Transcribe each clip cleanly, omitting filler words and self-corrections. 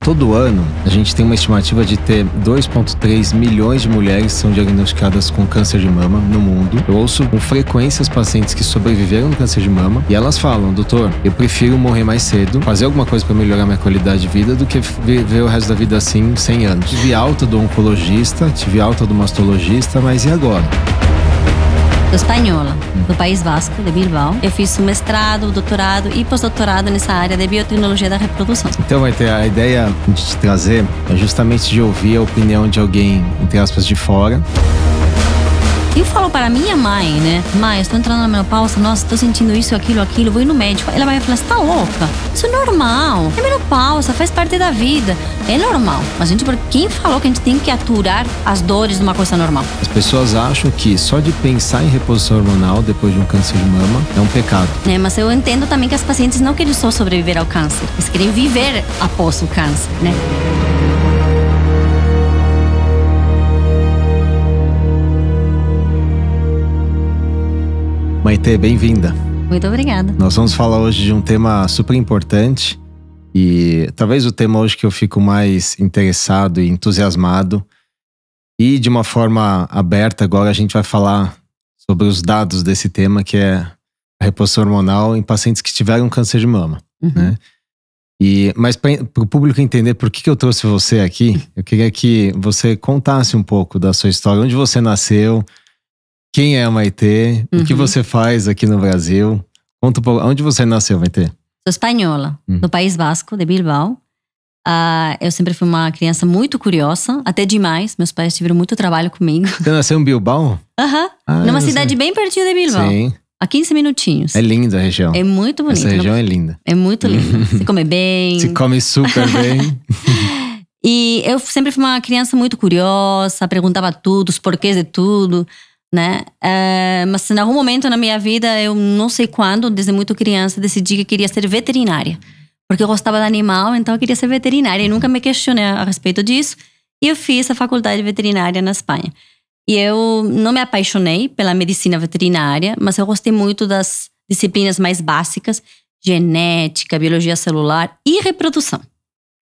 Todo ano, a gente tem uma estimativa de ter 2,3 milhões de mulheres que são diagnosticadas com câncer de mama no mundo. Eu ouço com frequência os pacientes que sobreviveram do câncer de mama e elas falam: doutor, eu prefiro morrer mais cedo, fazer alguma coisa para melhorar minha qualidade de vida do que viver o resto da vida assim, 100 anos. Tive alta do oncologista, tive alta do mastologista, mas e agora? Sou espanhola, do País Basco, de Bilbao. Eu fiz um mestrado, doutorado e pós-doutorado nessa área de biotecnologia da reprodução. Então, vai ter a ideia de te trazer é justamente de ouvir a opinião de alguém, entre aspas, de fora. Eu falo para minha mãe, né? Mãe, eu estou entrando na menopausa, nossa, estou sentindo isso, aquilo, vou ir no médico. Ela vai falar, você tá louca? Isso é normal. É menopausa, faz parte da vida. É normal. Mas, gente, quem falou que a gente tem que aturar as dores de uma coisa normal? As pessoas acham que só de pensar em reposição hormonal depois de um câncer de mama é um pecado. Mas eu entendo também que as pacientes não querem só sobreviver ao câncer. Eles querem viver após o câncer, né? Maitê, bem-vinda. Muito obrigada. Nós vamos falar hoje de um tema super importante e talvez o tema hoje que eu fico mais interessado e entusiasmado, e de uma forma aberta agora a gente vai falar sobre os dados desse tema, que é a reposição hormonal em pacientes que tiveram câncer de mama, né? Mas para o público entender por que eu trouxe você aqui, eu queria que você contasse um pouco da sua história, onde você nasceu, quem é a Maitê, o que você faz aqui no Brasil. Conta um pouco, onde você nasceu, Maitê? Sou espanhola, do País Basco, de Bilbao. Eu sempre fui uma criança muito curiosa, até demais. Meus pais tiveram muito trabalho comigo. Você nasceu em Bilbao? Numa cidade bem pertinho de Bilbao. Sim. A 15 minutinhos. É linda a região. É muito bonita. Essa região é linda. É muito linda. Se come bem. Se come super bem. E eu sempre fui uma criança muito curiosa, perguntava tudo, os porquês de tudo, né? Mas em algum momento na minha vida, eu não sei quando, desde muito criança, decidi que queria ser veterinária. Porque eu gostava de animal, então eu queria ser veterinária. E nunca me questionei a respeito disso. E eu fiz a faculdade veterinária na Espanha. E eu não me apaixonei pela medicina veterinária, mas eu gostei muito das disciplinas mais básicas: genética, biologia celular e reprodução.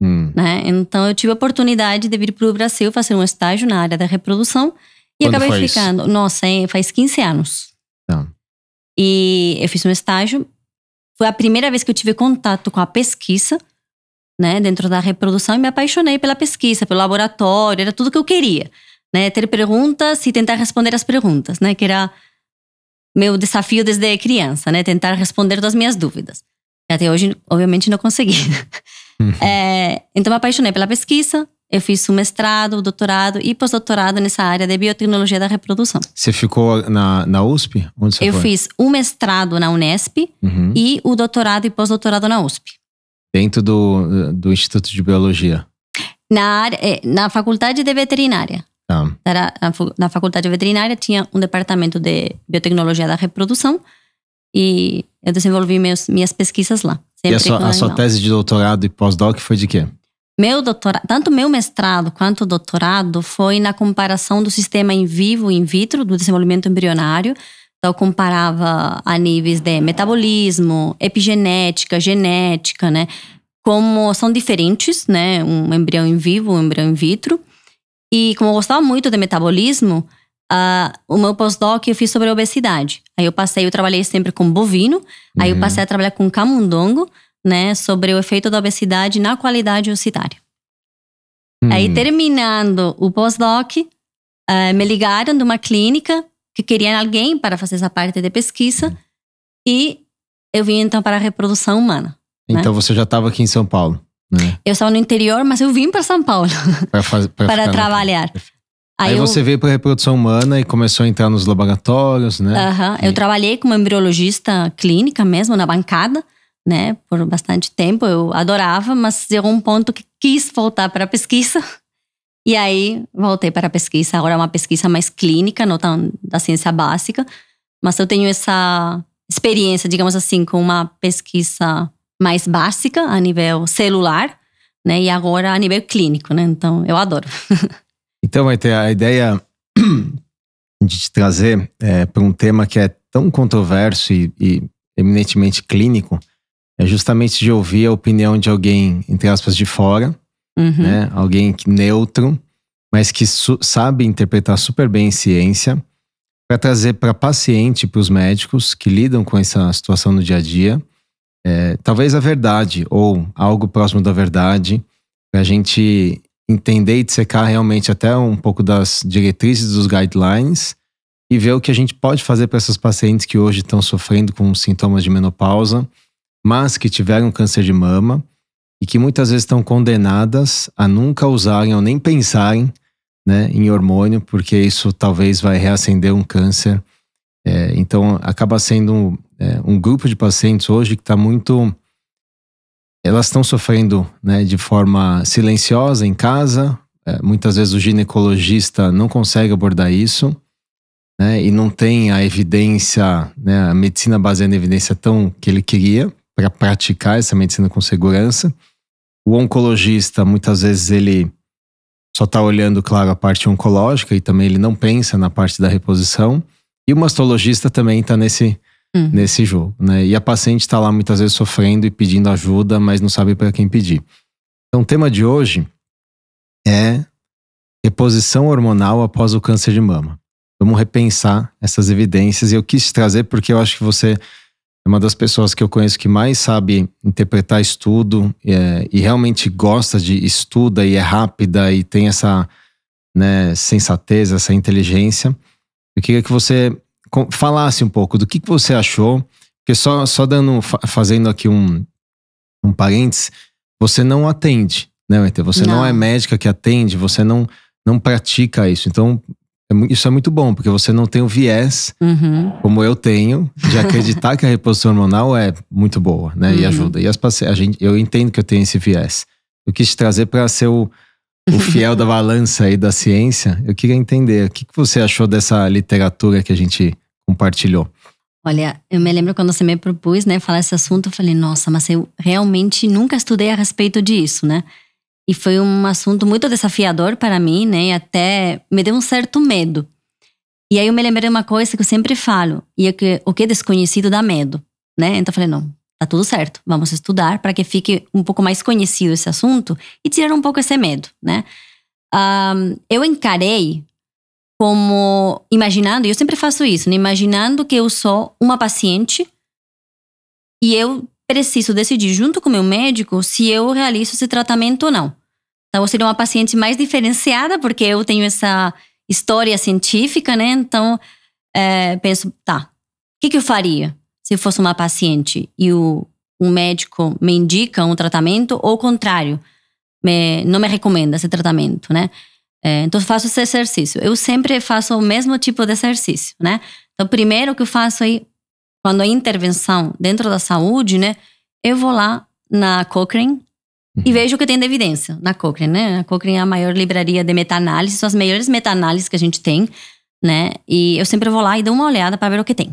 Né? Então eu tive a oportunidade de vir para o Brasil fazer um estágio na área da reprodução. E Quando acabei foi ficando, isso? nossa, faz 15 anos. Tá. E eu fiz um estágio. Foi a primeira vez que eu tive contato com a pesquisa, né, dentro da reprodução, e me apaixonei pela pesquisa, pelo laboratório, era tudo que eu queria, né, ter perguntas e tentar responder as perguntas, né, que era meu desafio desde criança, né, tentar responder das minhas dúvidas. E até hoje, obviamente, não consegui. Então, me apaixonei pela pesquisa. Eu fiz um mestrado, doutorado e pós-doutorado nessa área de biotecnologia da reprodução. Você ficou na USP? Onde você Eu foi? fiz um mestrado na Unesp e o doutorado e pós-doutorado na USP. Dentro do Instituto de Biologia? Na faculdade de veterinária. Tá. Na faculdade de veterinária tinha um departamento de biotecnologia da reprodução e eu desenvolvi minhas pesquisas lá. E a sua tese de doutorado e pós-doc foi de quê? Meu doutorado, tanto meu mestrado quanto o doutorado foi na comparação do sistema in vivo e in vitro, do desenvolvimento embrionário. Então, eu comparava a níveis de metabolismo, epigenética, genética, né? Como são diferentes, né? Um embrião in vivo, um embrião in vitro. E como eu gostava muito de metabolismo, o meu pós-doc eu fiz sobre a obesidade. Aí eu trabalhei sempre com bovino, aí eu passei a trabalhar com camundongo, né, sobre o efeito da obesidade na qualidade ocitária. Aí, terminando o pós-doc, me ligaram de uma clínica que queriam alguém para fazer essa parte de pesquisa e eu vim então para a reprodução humana. Então, né? você já estava aqui em São Paulo, né? Eu estava no interior, mas eu vim para São Paulo para trabalhar. Aí você veio para a reprodução humana e começou a entrar nos laboratórios, né? Eu trabalhei como embriologista clínica mesmo, na bancada, né, por bastante tempo. Eu adorava, mas chegou um ponto que quis voltar para a pesquisa. E aí, voltei para a pesquisa. Agora é uma pesquisa mais clínica, não tão da ciência básica. Mas eu tenho essa experiência, digamos assim, com uma pesquisa mais básica, a nível celular, né, e agora a nível clínico, né? Então, eu adoro. Então, Maitê, a ideia de te trazer para um tema que é tão controverso e eminentemente clínico é justamente de ouvir a opinião de alguém, entre aspas, de fora, né? Alguém neutro, mas que sabe interpretar super bem ciência, para trazer para paciente, para os médicos que lidam com essa situação no dia a dia, talvez a verdade ou algo próximo da verdade, para a gente entender e dissecar realmente até um pouco das diretrizes, dos guidelines, e ver o que a gente pode fazer para essas pacientes que hoje estão sofrendo com sintomas de menopausa, mas que tiveram câncer de mama e que muitas vezes estão condenadas a nunca usarem ou nem pensarem, né, em hormônio, porque isso talvez vai reacender um câncer. Então acaba sendo um grupo de pacientes hoje que está muito... Elas estão sofrendo, né, de forma silenciosa em casa. Muitas vezes o ginecologista não consegue abordar isso, né, e não tem a evidência, né, a medicina baseada em evidência tão que ele queria para praticar essa medicina com segurança. O oncologista, muitas vezes, ele só está olhando, claro, a parte oncológica e também ele não pensa na parte da reposição. E o mastologista também está nesse jogo, né? E a paciente está lá muitas vezes sofrendo e pedindo ajuda, mas não sabe para quem pedir. Então o tema de hoje é reposição hormonal após o câncer de mama. Vamos repensar essas evidências, e eu quis trazer porque eu acho que você é uma das pessoas que eu conheço que mais sabe interpretar estudo, e realmente gosta de estuda e é rápida e tem essa, né, sensatez, essa inteligência. Eu queria que você falasse um pouco do que você achou, porque só fazendo aqui um parênteses, você não atende, né, Maite? Você não é médica que atende, você não pratica isso. Então, isso é muito bom, porque você não tem o viés, como eu tenho, de acreditar que a reposição hormonal é muito boa, né, e ajuda. E eu entendo que eu tenho esse viés. Eu quis te trazer para ser o fiel da balança aí da ciência. Eu queria entender, o que você achou dessa literatura que a gente compartilhou? Olha, eu me lembro quando você me propôs, né, falar esse assunto, eu falei, nossa, mas eu realmente nunca estudei a respeito disso, né? E foi um assunto muito desafiador para mim, né, e até me deu um certo medo. E aí eu me lembrei de uma coisa que eu sempre falo, e é que o que é desconhecido dá medo, né? Então eu falei, não, tá tudo certo, vamos estudar para que fique um pouco mais conhecido esse assunto e tirar um pouco esse medo, né? Eu encarei como imaginando, e eu sempre faço isso, né? Imaginando que eu sou uma paciente e eu preciso decidir junto com o meu médico se eu realizo esse tratamento ou não. Então eu seria uma paciente mais diferenciada porque eu tenho essa história científica, né? Então penso, tá, o que eu faria se eu fosse uma paciente e um médico me indica um tratamento ou o contrário, não me recomenda esse tratamento, né? Então eu faço esse exercício. Eu sempre faço o mesmo tipo de exercício, né? Então primeiro que eu faço aí, quando há intervenção dentro da saúde, né? Eu vou lá na Cochrane e vejo o que tem de evidência na Cochrane, né? A Cochrane é a maior livraria de meta-análise, são as melhores meta-análises que a gente tem, né? E eu sempre vou lá e dou uma olhada para ver o que tem,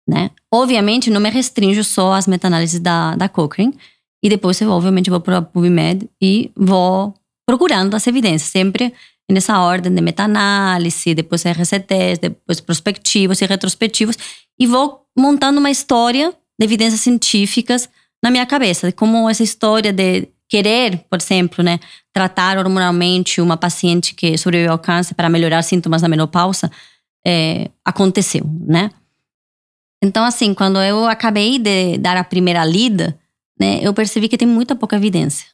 né? Obviamente não me restringo só às meta-análises da Cochrane, e depois eu obviamente vou para a PubMed e vou procurando as evidências, sempre nessa ordem de meta-análise, depois RCTs, depois prospectivos e retrospectivos, e vou montando uma história de evidências científicas na minha cabeça, de como essa história de querer, por exemplo, né, tratar hormonalmente uma paciente que sobreviveu ao câncer para melhorar sintomas da menopausa, aconteceu, né? Então, assim, quando eu acabei de dar a primeira lida, né, eu percebi que tem muita pouca evidência,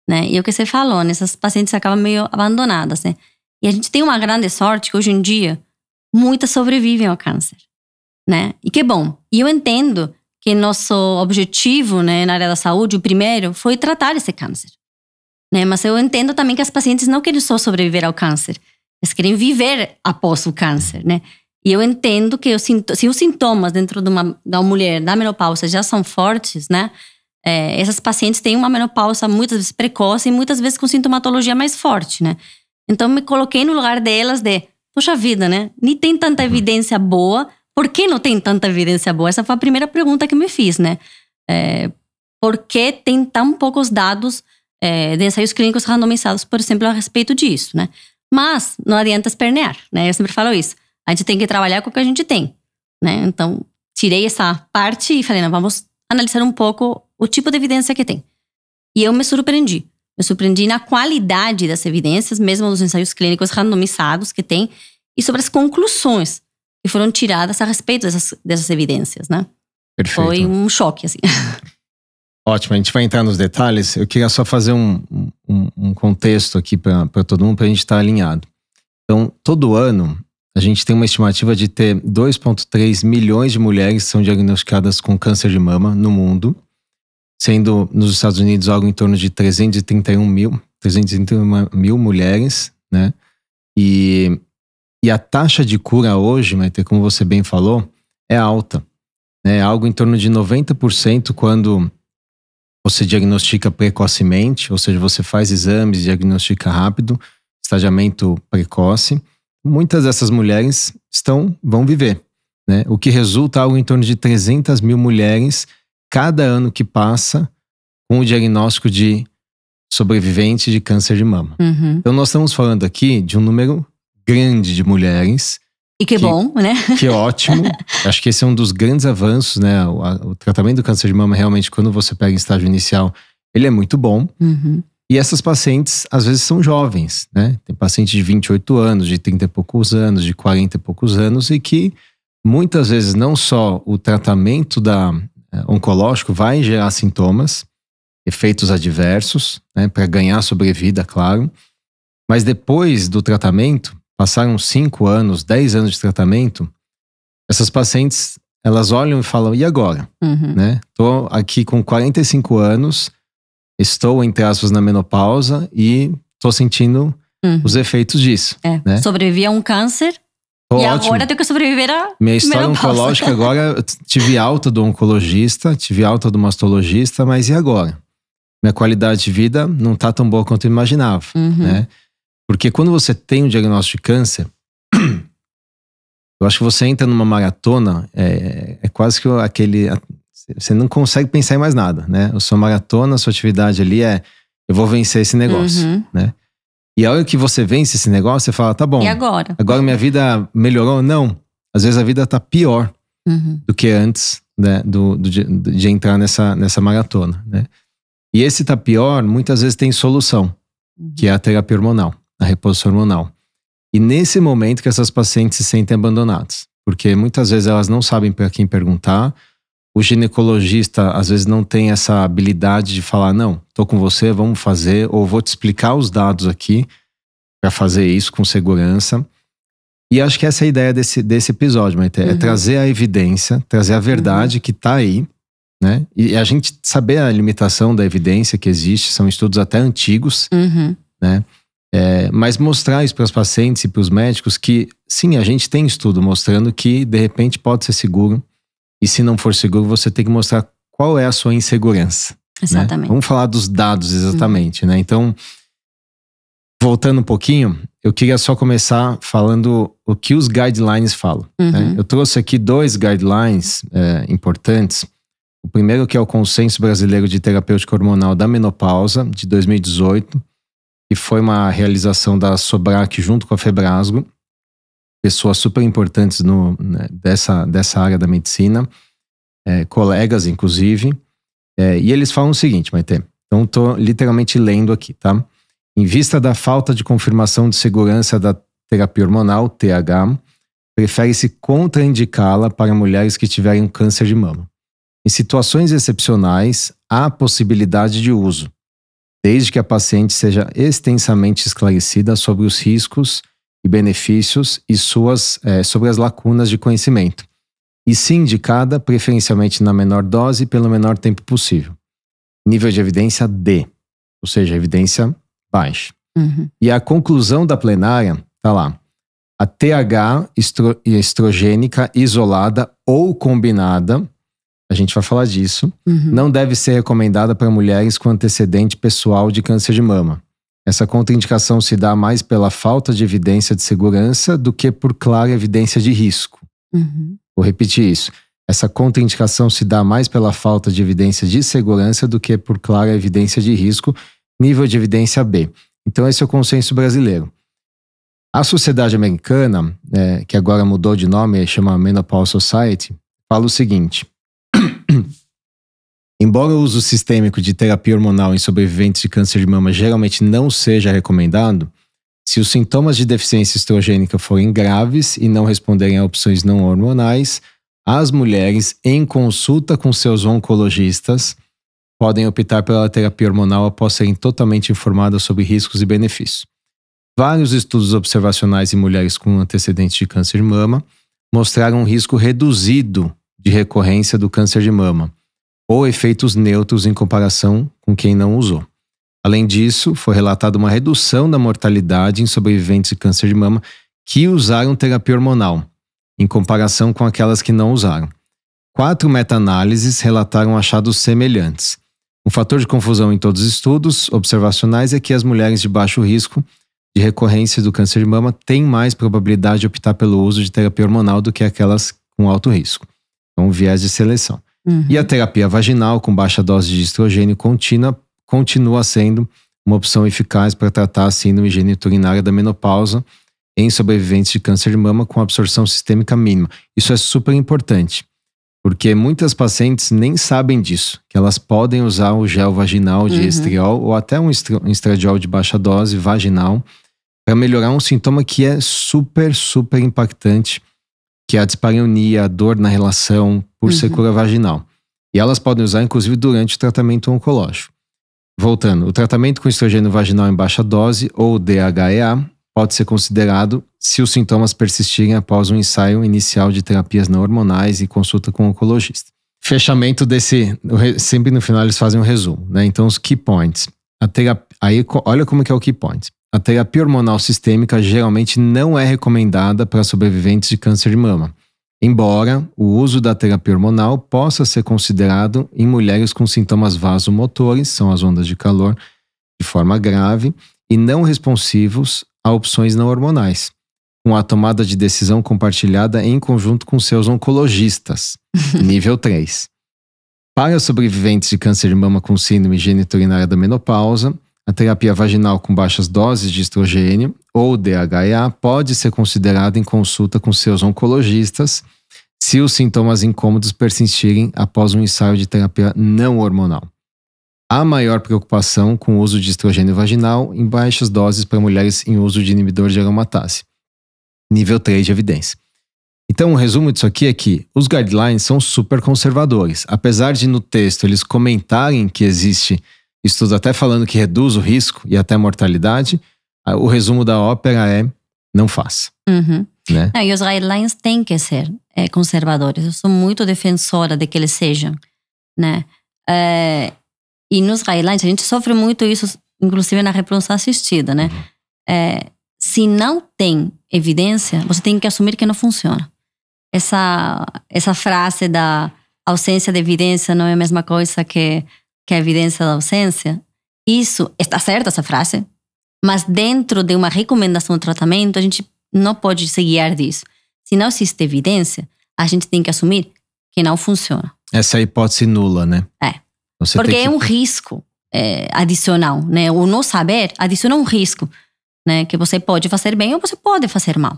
né? E o que você falou, né, essas pacientes acabam meio abandonadas, né? E a gente tem uma grande sorte que hoje em dia muitas sobrevivem ao câncer, né? E que bom. E eu entendo que nosso objetivo, né, na área da saúde, o primeiro, foi tratar esse câncer, né? Mas eu entendo também que as pacientes não querem só sobreviver ao câncer, elas querem viver após o câncer, né? E eu entendo que se os sintomas dentro de uma mulher da menopausa já são fortes, né? Essas pacientes têm uma menopausa muitas vezes precoce e muitas vezes com sintomatologia mais forte, né? Então me coloquei no lugar delas poxa vida, né? Nem tem tanta evidência boa. Por que não tem tanta evidência boa? Essa foi a primeira pergunta que me fiz, né? Por que tem tão poucos dados de ensaios clínicos randomizados, por exemplo, a respeito disso, né? Mas não adianta espernear, né? Eu sempre falo isso. A gente tem que trabalhar com o que a gente tem, né? Então, tirei essa parte e falei, não, vamos analisar um pouco o tipo de evidência que tem. E eu me surpreendi, Me surpreendi na qualidade das evidências, mesmo dos ensaios clínicos randomizados que tem, e sobre as conclusões que foram tiradas a respeito dessas evidências, né? Perfeito. Foi um choque, assim. Ótimo, a gente vai entrar nos detalhes. Eu queria só fazer um contexto aqui para todo mundo, para a gente estar alinhado. Então, todo ano, a gente tem uma estimativa de ter 2,3 milhões de mulheres que são diagnosticadas com câncer de mama no mundo, sendo nos Estados Unidos algo em torno de 331 mil mulheres, né? E a taxa de cura hoje, Maite, como você bem falou, é alta. É algo em torno de 90% quando você diagnostica precocemente, ou seja, você faz exames, diagnostica rápido, estadiamento precoce. Muitas dessas mulheres vão viver, né? O que resulta em algo em torno de 300 mil mulheres cada ano que passa com o diagnóstico de sobrevivente de câncer de mama. Uhum. Então nós estamos falando aqui de um número grande de mulheres. E que bom, né? Que ótimo. Acho que esse é um dos grandes avanços, né? O tratamento do câncer de mama, realmente, quando você pega em estágio inicial, ele é muito bom. Uhum. E essas pacientes, às vezes, são jovens, né? Tem paciente de 28 anos, de 30 e poucos anos, de 40 e poucos anos, e que muitas vezes não só o tratamento oncológico vai gerar sintomas, efeitos adversos, né? Para ganhar sobrevida, claro. Mas depois do tratamento, passaram 5 anos, 10 anos de tratamento, essas pacientes, elas olham e falam, e agora? Uhum. Né? Tô aqui com 45 anos, estou, entre aspas, na menopausa e tô sentindo os efeitos disso. Né? Sobrevivi a um câncer e agora tenho que sobreviver a minha história menopausa. Oncológica agora, eu tive alta do oncologista, tive alta do mastologista, mas e agora? Minha qualidade de vida não tá tão boa quanto eu imaginava, né? Porque quando você tem um diagnóstico de câncer, eu acho que você entra numa maratona, é quase que você não consegue pensar em mais nada, né? A sua maratona, a sua atividade ali eu vou vencer esse negócio, né? E a hora que você vence esse negócio, você fala, tá bom. E agora? Agora minha vida melhorou? Não. Às vezes a vida tá pior do que antes, né, de entrar nessa maratona, né? E esse tá pior, muitas vezes tem solução, que é a terapia hormonal. A reposição hormonal. E nesse momento que essas pacientes se sentem abandonadas. Porque muitas vezes elas não sabem para quem perguntar. O ginecologista às vezes não tem essa habilidade de falar, não, tô com você, vamos fazer, ou vou te explicar os dados aqui para fazer isso com segurança. E acho que essa é a ideia desse episódio, Maite, é trazer a evidência, trazer a verdade que tá aí, né? E a gente saber a limitação da evidência que existe, são estudos até antigos, né? Mas mostrar isso para os pacientes e para os médicos que sim, a gente tem estudo mostrando que de repente pode ser seguro, e se não for seguro você tem que mostrar qual é a sua insegurança. Exatamente. Né? Vamos falar dos dados exatamente, né? Então, voltando um pouquinho, eu queria só começar falando o que os guidelines falam. Né? Eu trouxe aqui 2 guidelines importantes. O primeiro que é o Consenso Brasileiro de Terapêutica Hormonal da Menopausa, de 2018, que foi uma realização da Sobrac junto com a Febrasgo, pessoas super importantes dessa área da medicina, colegas inclusive, e eles falam o seguinte, Maite, então estou literalmente lendo aqui, tá? Em vista da falta de confirmação de segurança da terapia hormonal, TH, prefere-se contraindicá-la para mulheres que tiverem câncer de mama. Em situações excepcionais, há possibilidade de uso, desde que a paciente seja extensamente esclarecida sobre os riscos e benefícios e sobre as lacunas de conhecimento, e se indicada preferencialmente na menor dose e pelo menor tempo possível. Nível de evidência D, ou seja, evidência baixa. E a conclusão da plenária está lá. A TH estrogênica isolada ou combinada, a gente vai falar disso, não deve ser recomendada para mulheres com antecedente pessoal de câncer de mama. Essa contraindicação se dá mais pela falta de evidência de segurança do que por clara evidência de risco. Vou repetir isso. Essa contraindicação se dá mais pela falta de evidência de segurança do que por clara evidência de risco, nível de evidência B. Então esse é o consenso brasileiro. A Sociedade Americana, que agora mudou de nome, chama Menopause Society, fala o seguinte. Embora o uso sistêmico de terapia hormonal em sobreviventes de câncer de mama geralmente não seja recomendado, se os sintomas de deficiência estrogênica forem graves e não responderem a opções não hormonais, as mulheres, em consulta com seus oncologistas, podem optar pela terapia hormonal após serem totalmente informadas sobre riscos e benefícios. Vários estudos observacionais em mulheres com antecedentes de câncer de mama mostraram um risco reduzido de recorrência do câncer de mama, ou efeitos neutros em comparação com quem não usou. Além disso, foi relatada uma redução da mortalidade em sobreviventes de câncer de mama que usaram terapia hormonal, em comparação com aquelas que não usaram. 4 meta-análises relataram achados semelhantes. Um fator de confusão em todos os estudos observacionais é que as mulheres de baixo risco de recorrência do câncer de mama têm mais probabilidade de optar pelo uso de terapia hormonal do que aquelas com alto risco. Então, um viés de seleção. E a terapia vaginal com baixa dose de estrogênio contínua continua sendo uma opção eficaz para tratar a síndrome geniturinária da menopausa em sobreviventes de câncer de mama com absorção sistêmica mínima. Isso é super importante, porque muitas pacientes nem sabem disso, que elas podem usar o gel vaginal de estriol ou até um estradiol de baixa dose vaginal para melhorar um sintoma que é super, super impactante, que é a dispareunia, a dor na relação por secura vaginal. E elas podem usar inclusive durante o tratamento oncológico. Voltando, o tratamento com estrogênio vaginal em baixa dose, ou DHEA, pode ser considerado se os sintomas persistirem após um ensaio inicial de terapias não hormonais e consulta com o oncologista. Fechamento desse, sempre no final eles fazem um resumo, né? Então os key points. Aí olha como que é o key point. A terapia hormonal sistêmica geralmente não é recomendada para sobreviventes de câncer de mama, embora o uso da terapia hormonal possa ser considerado em mulheres com sintomas vasomotores, são as ondas de calor, de forma grave, e não responsivos a opções não hormonais, com a tomada de decisão compartilhada em conjunto com seus oncologistas, nível 3. Para sobreviventes de câncer de mama com síndrome geniturinária da menopausa, a terapia vaginal com baixas doses de estrogênio, ou DHEA, pode ser considerada em consulta com seus oncologistas se os sintomas incômodos persistirem após um ensaio de terapia não hormonal. Há maior preocupação com o uso de estrogênio vaginal em baixas doses para mulheres em uso de inibidor de aromatase. Nível 3 de evidência. Então, o resumo disso aqui é que os guidelines são super conservadores. Apesar de no texto eles comentarem que existe estudo até falando que reduz o risco e até a mortalidade, o resumo da ópera é não faça. Né? E os guidelines têm que ser conservadores. Eu sou muito defensora de que eles sejam, né? E nos guidelines a gente sofre muito isso, inclusive na reprodução assistida, né? Se não tem evidência, você tem que assumir que não funciona. Essa frase da ausência de evidência não é a mesma coisa que a evidência da ausência. Isso, está certa essa frase, mas dentro de uma recomendação de tratamento, a gente não pode se guiar disso. Se não existe evidência, a gente tem que assumir que não funciona. Essa é a hipótese nula, né? Porque é um risco adicional, né? O não saber adiciona um risco, né? Que você pode fazer bem ou você pode fazer mal,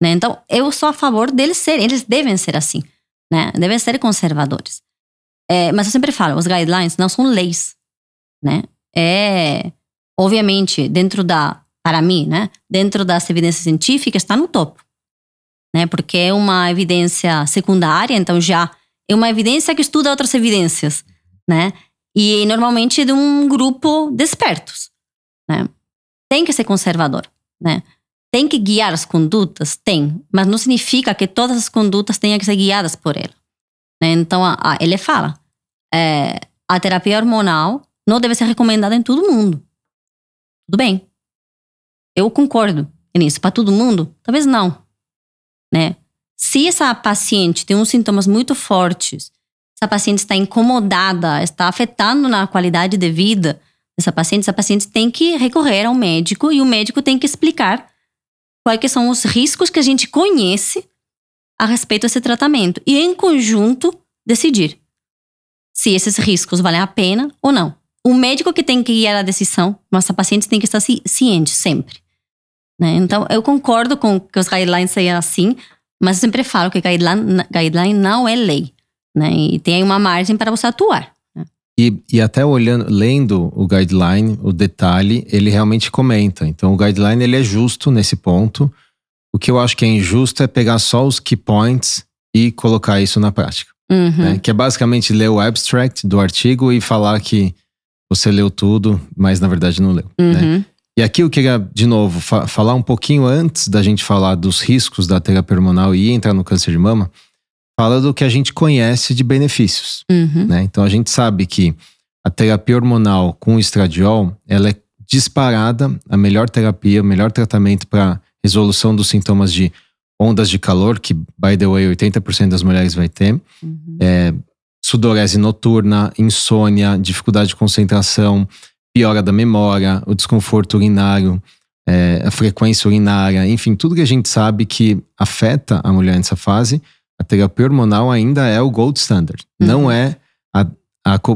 né? Então, eu sou a favor deles eles devem ser assim, né? Devem ser conservadores. Mas eu sempre falo, os guidelines não são leis, né? Obviamente, para mim, né? Dentro das evidências científicas está no topo, né? Porque é uma evidência secundária, então já é uma evidência que estuda outras evidências, né? E normalmente de um grupo de expertos, né? Tem que ser conservador, né? Tem que guiar as condutas? Tem, mas não significa que todas as condutas tenham que ser guiadas por ele. Né? Então, ele fala, a terapia hormonal não deve ser recomendada em todo mundo. Tudo bem. Eu concordo nisso. Para todo mundo? Talvez não. Né? Se essa paciente tem uns sintomas muito fortes, essa paciente está incomodada, está afetando na qualidade de vida dessa paciente, essa paciente tem que recorrer ao médico e o médico tem que explicar quais que são os riscos que a gente conhece a respeito desse tratamento. E, em conjunto, decidir se esses riscos valem a pena ou não. O médico que tem que guiar a decisão, nossa paciente tem que estar ciente sempre. Né? Então, eu concordo com que os guidelines sejam assim, mas eu sempre falo que guideline não é lei. Né? E tem aí uma margem para você atuar. Né? E até lendo o guideline, o detalhe, ele realmente comenta. Então o guideline ele é justo nesse ponto. O que eu acho que é injusto é pegar só os key points e colocar isso na prática. Né? Que é basicamente ler o abstract do artigo e falar que você leu tudo, mas na verdade não leu. Né? E aqui eu queria, de novo, falar um pouquinho antes da gente falar dos riscos da terapia hormonal e entrar no câncer de mama, fala do que a gente conhece de benefícios. Né? Então a gente sabe que a terapia hormonal com estradiol, ela é disparada a melhor terapia, o melhor tratamento para resolução dos sintomas de ondas de calor, que, by the way, 80% das mulheres vai ter. Sudorese noturna, insônia, dificuldade de concentração, piora da memória, o desconforto urinário, a frequência urinária, enfim, tudo que a gente sabe que afeta a mulher nessa fase, a terapia hormonal ainda é o gold standard. Não é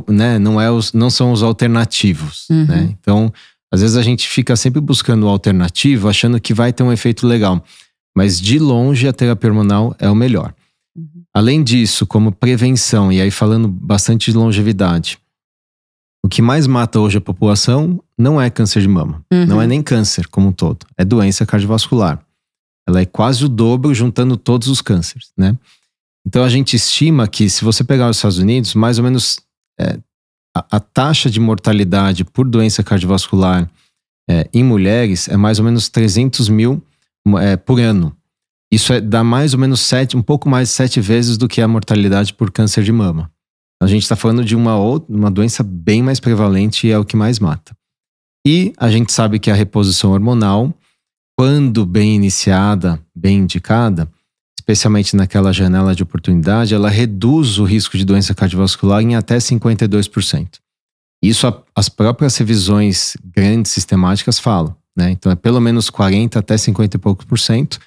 né, não são os alternativos. Né? Então, às vezes a gente fica sempre buscando o alternativo, achando que vai ter um efeito legal. Mas de longe a terapia hormonal é o melhor. Além disso, como prevenção, e aí falando bastante de longevidade, o que mais mata hoje a população não é câncer de mama. Não é nem câncer como um todo. É doença cardiovascular. Ela é quase o dobro juntando todos os cânceres, né? Então a gente estima que se você pegar os Estados Unidos, mais ou menos a taxa de mortalidade por doença cardiovascular em mulheres é mais ou menos 300 mil por ano. Isso dá mais ou menos um pouco mais de 7 vezes do que a mortalidade por câncer de mama. A gente está falando de uma doença bem mais prevalente e é o que mais mata. E a gente sabe que a reposição hormonal, quando bem iniciada, bem indicada, especialmente naquela janela de oportunidade, ela reduz o risco de doença cardiovascular em até 52%. Isso as próprias revisões grandes sistemáticas falam, né? Então é pelo menos 40 até 50 e poucos %.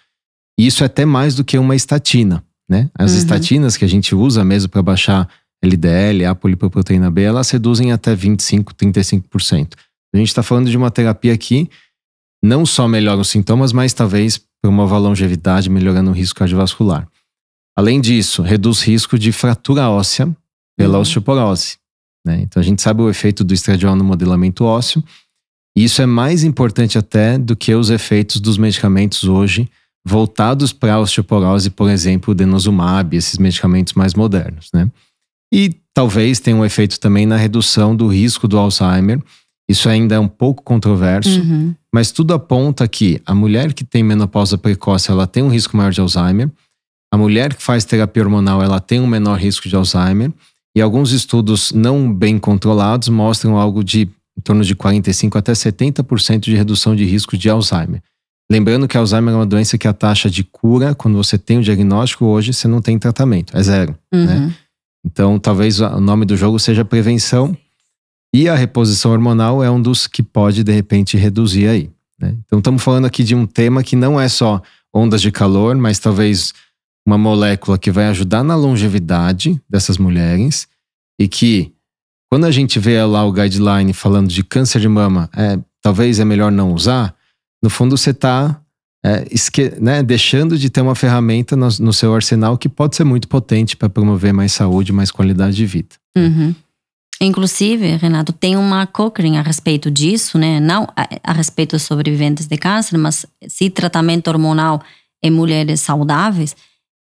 E isso é até mais do que uma estatina, né? As estatinas que a gente usa mesmo para baixar LDL, a polipoproteína B, elas reduzem até 25, 35%. A gente está falando de uma terapia que não só melhora os sintomas, mas talvez promova a longevidade, melhorando o risco cardiovascular. Além disso, reduz risco de fratura óssea pela osteoporose. Né? Então a gente sabe o efeito do estradiol no modelamento ósseo. E isso é mais importante até do que os efeitos dos medicamentos hoje voltados para a osteoporose, por exemplo, o denosumab, esses medicamentos mais modernos. Né? E talvez tenha um efeito também na redução do risco do Alzheimer. Isso ainda é um pouco controverso, mas tudo aponta que a mulher que tem menopausa precoce, ela tem um risco maior de Alzheimer. A mulher que faz terapia hormonal, ela tem um menor risco de Alzheimer. E alguns estudos não bem controlados mostram algo de em torno de 45% até 70% de redução de risco de Alzheimer. Lembrando que Alzheimer é uma doença que a taxa de cura, quando você tem o diagnóstico, hoje você não tem tratamento, é 0. Né? Então talvez o nome do jogo seja prevenção. E a reposição hormonal é um dos que pode, de repente, reduzir aí. Né? Então estamos falando aqui de um tema que não é só ondas de calor, mas talvez uma molécula que vai ajudar na longevidade dessas mulheres e que, quando a gente vê lá o guideline falando de câncer de mama, talvez é melhor não usar, no fundo você está deixando de ter uma ferramenta no seu arsenal que pode ser muito potente para promover mais saúde, mais qualidade de vida. Inclusive, Renato, tem uma Cochrane a respeito disso, né? Não a respeito dos sobreviventes de câncer, mas sim tratamento hormonal em mulheres saudáveis.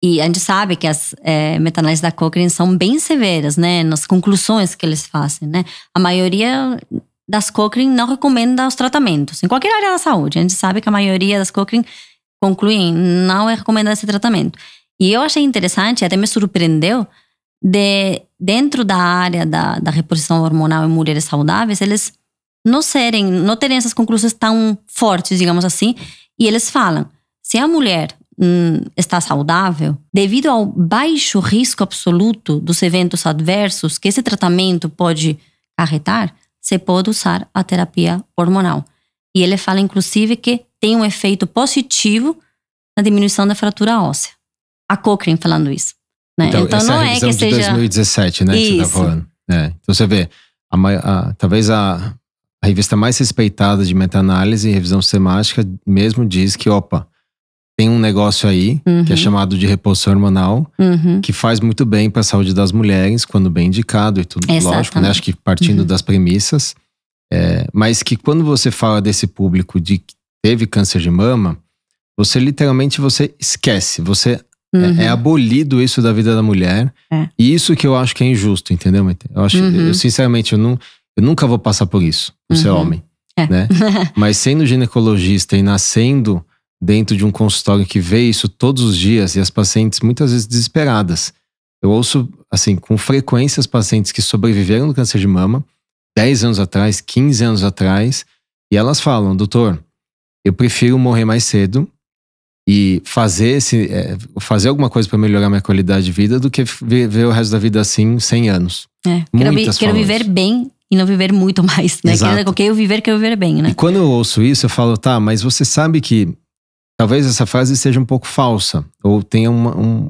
E a gente sabe que as meta-análises da Cochrane são bem severas, né? Nas conclusões que eles fazem, né? A maioria das Cochrane não recomenda os tratamentos. Em qualquer área da saúde, a gente sabe que a maioria das Cochrane concluem não é recomendado esse tratamento. E eu achei interessante, até me surpreendeu, dentro da área da reposição hormonal em mulheres saudáveis, eles não terem essas conclusões tão fortes, digamos assim, e eles falam, se a mulher está saudável, devido ao baixo risco absoluto dos eventos adversos que esse tratamento pode acarretar, você pode usar a terapia hormonal. E ele fala, inclusive, que tem um efeito positivo na diminuição da fratura óssea. A Cochrane falando isso. Né? Então essa não é a revisão que seja... de 2017, né? Isso. Que você tá falando. Então você vê, talvez a revista mais respeitada de meta-análise e revisão sistemática mesmo diz que, tem um negócio aí, que é chamado de reposição hormonal, que faz muito bem para a saúde das mulheres, quando bem indicado e tudo, lógico, né? Acho que partindo das premissas. Mas que quando você fala desse público de que teve câncer de mama, você literalmente esquece, é abolido isso da vida da mulher. E isso que eu acho que é injusto, entendeu? Eu sinceramente, eu nunca vou passar por isso, por ser homem. Né? Mas sendo ginecologista e nascendo dentro de um consultório que vê isso todos os dias, e as pacientes muitas vezes desesperadas. Eu ouço, assim, com frequência as pacientes que sobreviveram do câncer de mama 10 anos atrás, 15 anos atrás, e elas falam: doutor, eu prefiro morrer mais cedo e fazer alguma coisa para melhorar minha qualidade de vida do que viver o resto da vida assim 100 anos. Quero viver bem e não viver muito mais, né? Quero viver bem, né? E quando eu ouço isso, eu falo: tá, mas você sabe que talvez essa frase seja um pouco falsa, ou tenha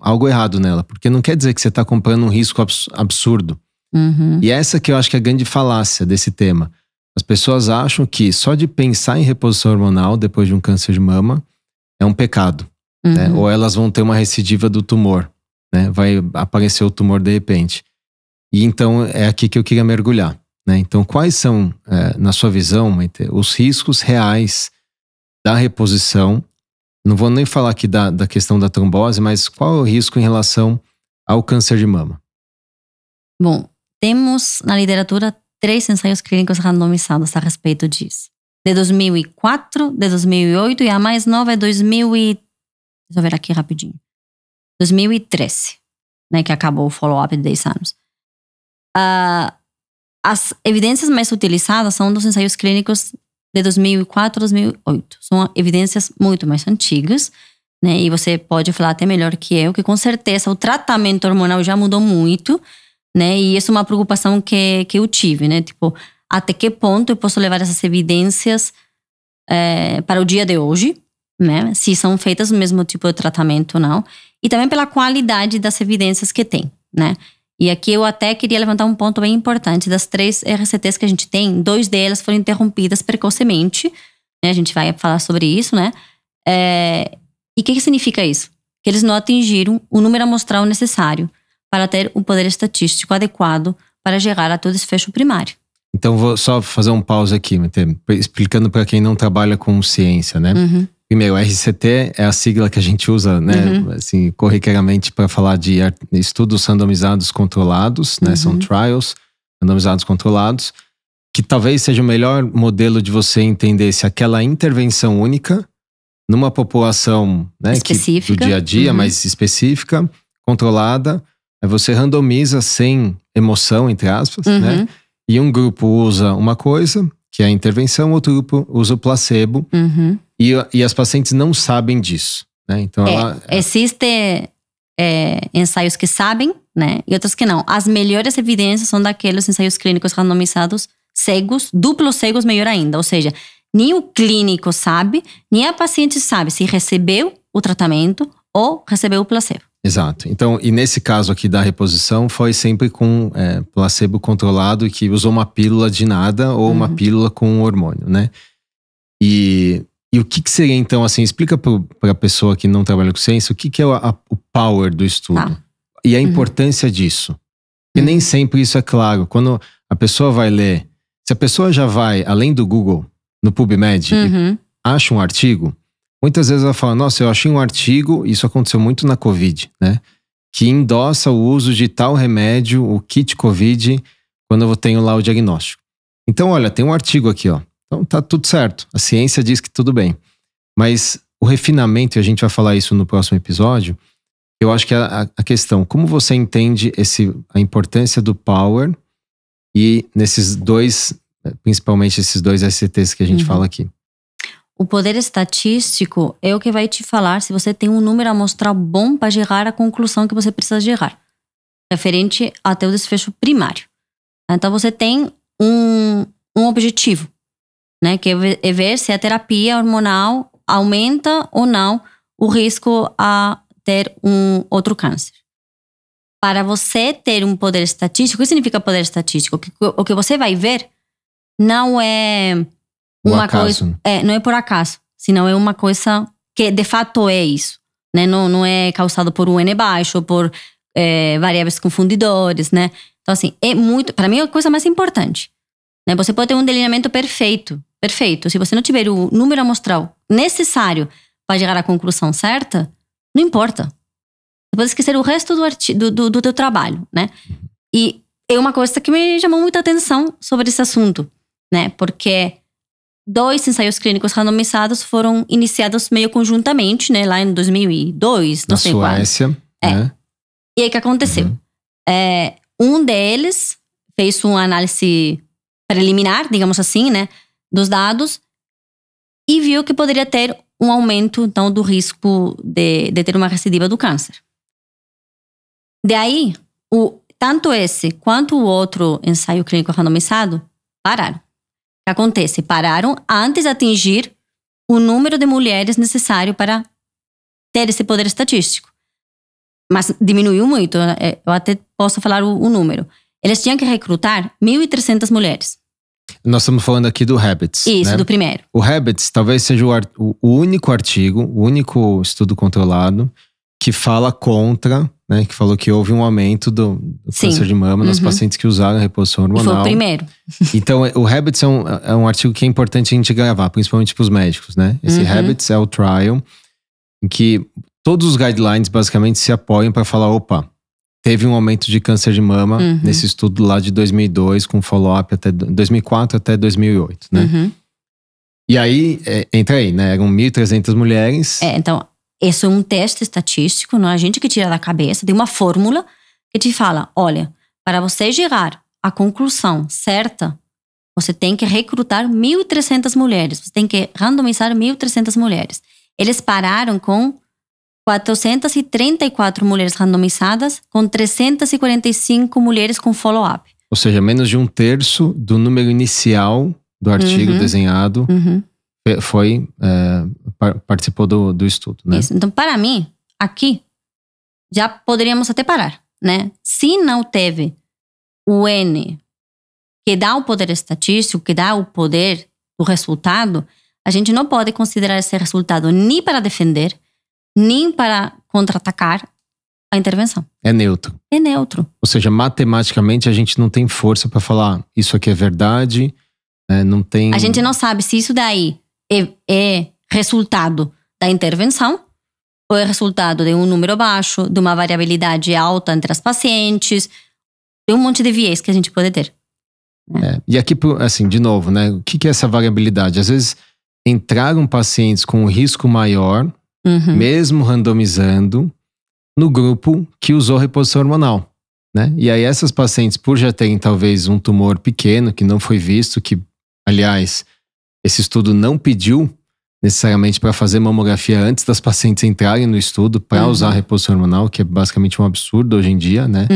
algo errado nela, porque não quer dizer que você está comprando um risco absurdo. E essa que eu acho que é a grande falácia desse tema. As pessoas acham que só de pensar em reposição hormonal depois de um câncer de mama é um pecado, né? Ou elas vão ter uma recidiva do tumor, né? Vai aparecer o tumor de repente. E então é aqui que eu queria mergulhar, né? Então quais são, na sua visão, Maite, os riscos reais da reposição? Não vou nem falar aqui da questão da trombose, mas qual é o risco em relação ao câncer de mama? Bom, temos na literatura 3 ensaios clínicos randomizados a respeito disso. De 2004, de 2008 e a mais nova é deixa eu ver aqui rapidinho. 2013, né, que acabou o follow-up de 10 anos. As evidências mais utilizadas são dos ensaios clínicos de 2004 a 2008. São evidências muito mais antigas, né? E você pode falar até melhor que eu, que com certeza o tratamento hormonal já mudou muito, né? E isso é uma preocupação que eu tive, né? Tipo, até que ponto eu posso levar essas evidências para o dia de hoje, né? Se são feitas o mesmo tipo de tratamento ou não. E também pela qualidade das evidências que tem, né? E aqui eu até queria levantar um ponto bem importante. Das 3 RCTs que a gente tem, 2 delas foram interrompidas precocemente, né? A gente vai falar sobre isso, né? E o que significa isso? Que eles não atingiram o número amostral necessário para ter um poder estatístico adequado para chegar a todo desfecho primário. Então vou só fazer um pause aqui, explicando para quem não trabalha com ciência, né? Primeiro, RCT é a sigla que a gente usa, né, assim, corriqueiramente para falar de estudos randomizados controlados, né? São trials randomizados controlados, que talvez seja o melhor modelo de você entender se aquela intervenção única numa população, né, específica, do dia a dia, mais específica, controlada, você randomiza sem emoção, entre aspas, né? E um grupo usa uma coisa, que é a intervenção, outro grupo usa o placebo. E as pacientes não sabem disso, né? Então existem ensaios que sabem, né? E outros que não. As melhores evidências são daqueles ensaios clínicos randomizados cegos, duplos cegos, melhor ainda. Ou seja, nem o clínico sabe, nem a paciente sabe se recebeu o tratamento ou recebeu o placebo. Exato. Então, e nesse caso aqui da reposição, foi sempre com placebo controlado, que usou uma pílula de nada ou uma pílula com hormônio, né? E o que seria então, assim, explica para a pessoa que não trabalha com ciência, o que é o power do estudo e a importância disso. Porque nem sempre isso é claro. Quando a pessoa vai ler, se a pessoa já vai, além do Google, no PubMed, e acha um artigo, muitas vezes ela fala: nossa, eu achei um artigo, isso aconteceu muito na Covid, né? Que endossa o uso de tal remédio, o kit Covid, quando eu tenho lá o diagnóstico. Então, olha, tem um artigo aqui, ó. Então tá tudo certo. A ciência diz que tudo bem. Mas o refinamento, e a gente vai falar isso no próximo episódio, eu acho que a questão, como você entende a importância do power e nesses dois, principalmente esses 2 SCTs que a gente fala aqui. O poder estatístico é o que vai te falar se você tem um número amostral bom para chegar à conclusão que você precisa chegar, referente até o desfecho primário. Então você tem um objetivo, né, que é ver se a terapia hormonal aumenta ou não o risco a ter um outro câncer. Para você ter um poder estatístico, o que significa poder estatístico? O que você vai ver não é uma coisa, não é por acaso, senão é uma coisa que de fato é isso, né? Não é causado por um N baixo, por variáveis confundidores, né? Então, assim, para mim é a coisa mais importante, né? Você pode ter um delineamento perfeito. Se você não tiver o número amostral necessário para chegar à conclusão certa, não importa. Você pode esquecer o resto do teu trabalho, né? E é uma coisa que me chamou muita atenção sobre esse assunto, né? Porque 2 ensaios clínicos randomizados foram iniciados meio conjuntamente, né? Lá em 2002, não sei quando. Na Suécia, né? E aí o que aconteceu? Um deles fez uma análise preliminar, digamos assim, né? Dos dados e viu que poderia ter um aumento, então, do risco de ter uma recidiva do câncer. Daí, tanto esse quanto o outro ensaio clínico randomizado pararam. O que acontece? Pararam antes de atingir o número de mulheres necessário para ter esse poder estatístico. Mas diminuiu muito, eu até posso falar o número. Eles tinham que recrutar 1.300 mulheres. Nós estamos falando aqui do Habits. Isso, né? do primeiro. O Habits talvez seja o único artigo, o único estudo controlado que fala contra, né? Que falou que houve um aumento do câncer de mama nas pacientes que usaram a reposição hormonal. E foi o primeiro. Então, o Habits é um artigo que é importante a gente gravar, principalmente para os médicos, né? Esse Habits é o trial em que todos os guidelines basicamente se apoiam para falar, opa, teve um aumento de câncer de mama nesse estudo lá de 2002, com follow-up até 2004 até 2008, né? E aí, entra aí, né? Eram 1.300 mulheres. Então, esse é um teste estatístico, não é a gente que tira da cabeça, tem uma fórmula que te fala, olha, para você chegar à conclusão certa, você tem que recrutar 1.300 mulheres, você tem que randomizar 1.300 mulheres. Eles pararam com 434 mulheres randomizadas, com 345 mulheres com follow-up. Ou seja, menos de 1/3 do número inicial do artigo desenhado participou do estudo, né? Isso. Então, para mim, aqui, já poderíamos até parar, né? Se não teve o N que dá o poder estatístico, que dá o poder do resultado, a gente não pode considerar esse resultado nem para defender, nem para contra-atacar a intervenção. É neutro. É neutro. Ou seja, matematicamente a gente não tem força para falar isso aqui é verdade, não tem... A gente não sabe se isso daí é resultado da intervenção ou é resultado de um número baixo, de uma variabilidade alta entre as pacientes, de um monte de viés que a gente pode ter. E aqui, assim, de novo, né? O que é essa variabilidade? Às vezes entraram pacientes com um risco maior, mesmo randomizando, no grupo que usou reposição hormonal, né? E aí essas pacientes, por já terem talvez um tumor pequeno, que não foi visto, que, aliás, esse estudo não pediu necessariamente para fazer mamografia antes das pacientes entrarem no estudo para usar a reposição hormonal, que é basicamente um absurdo hoje em dia, né?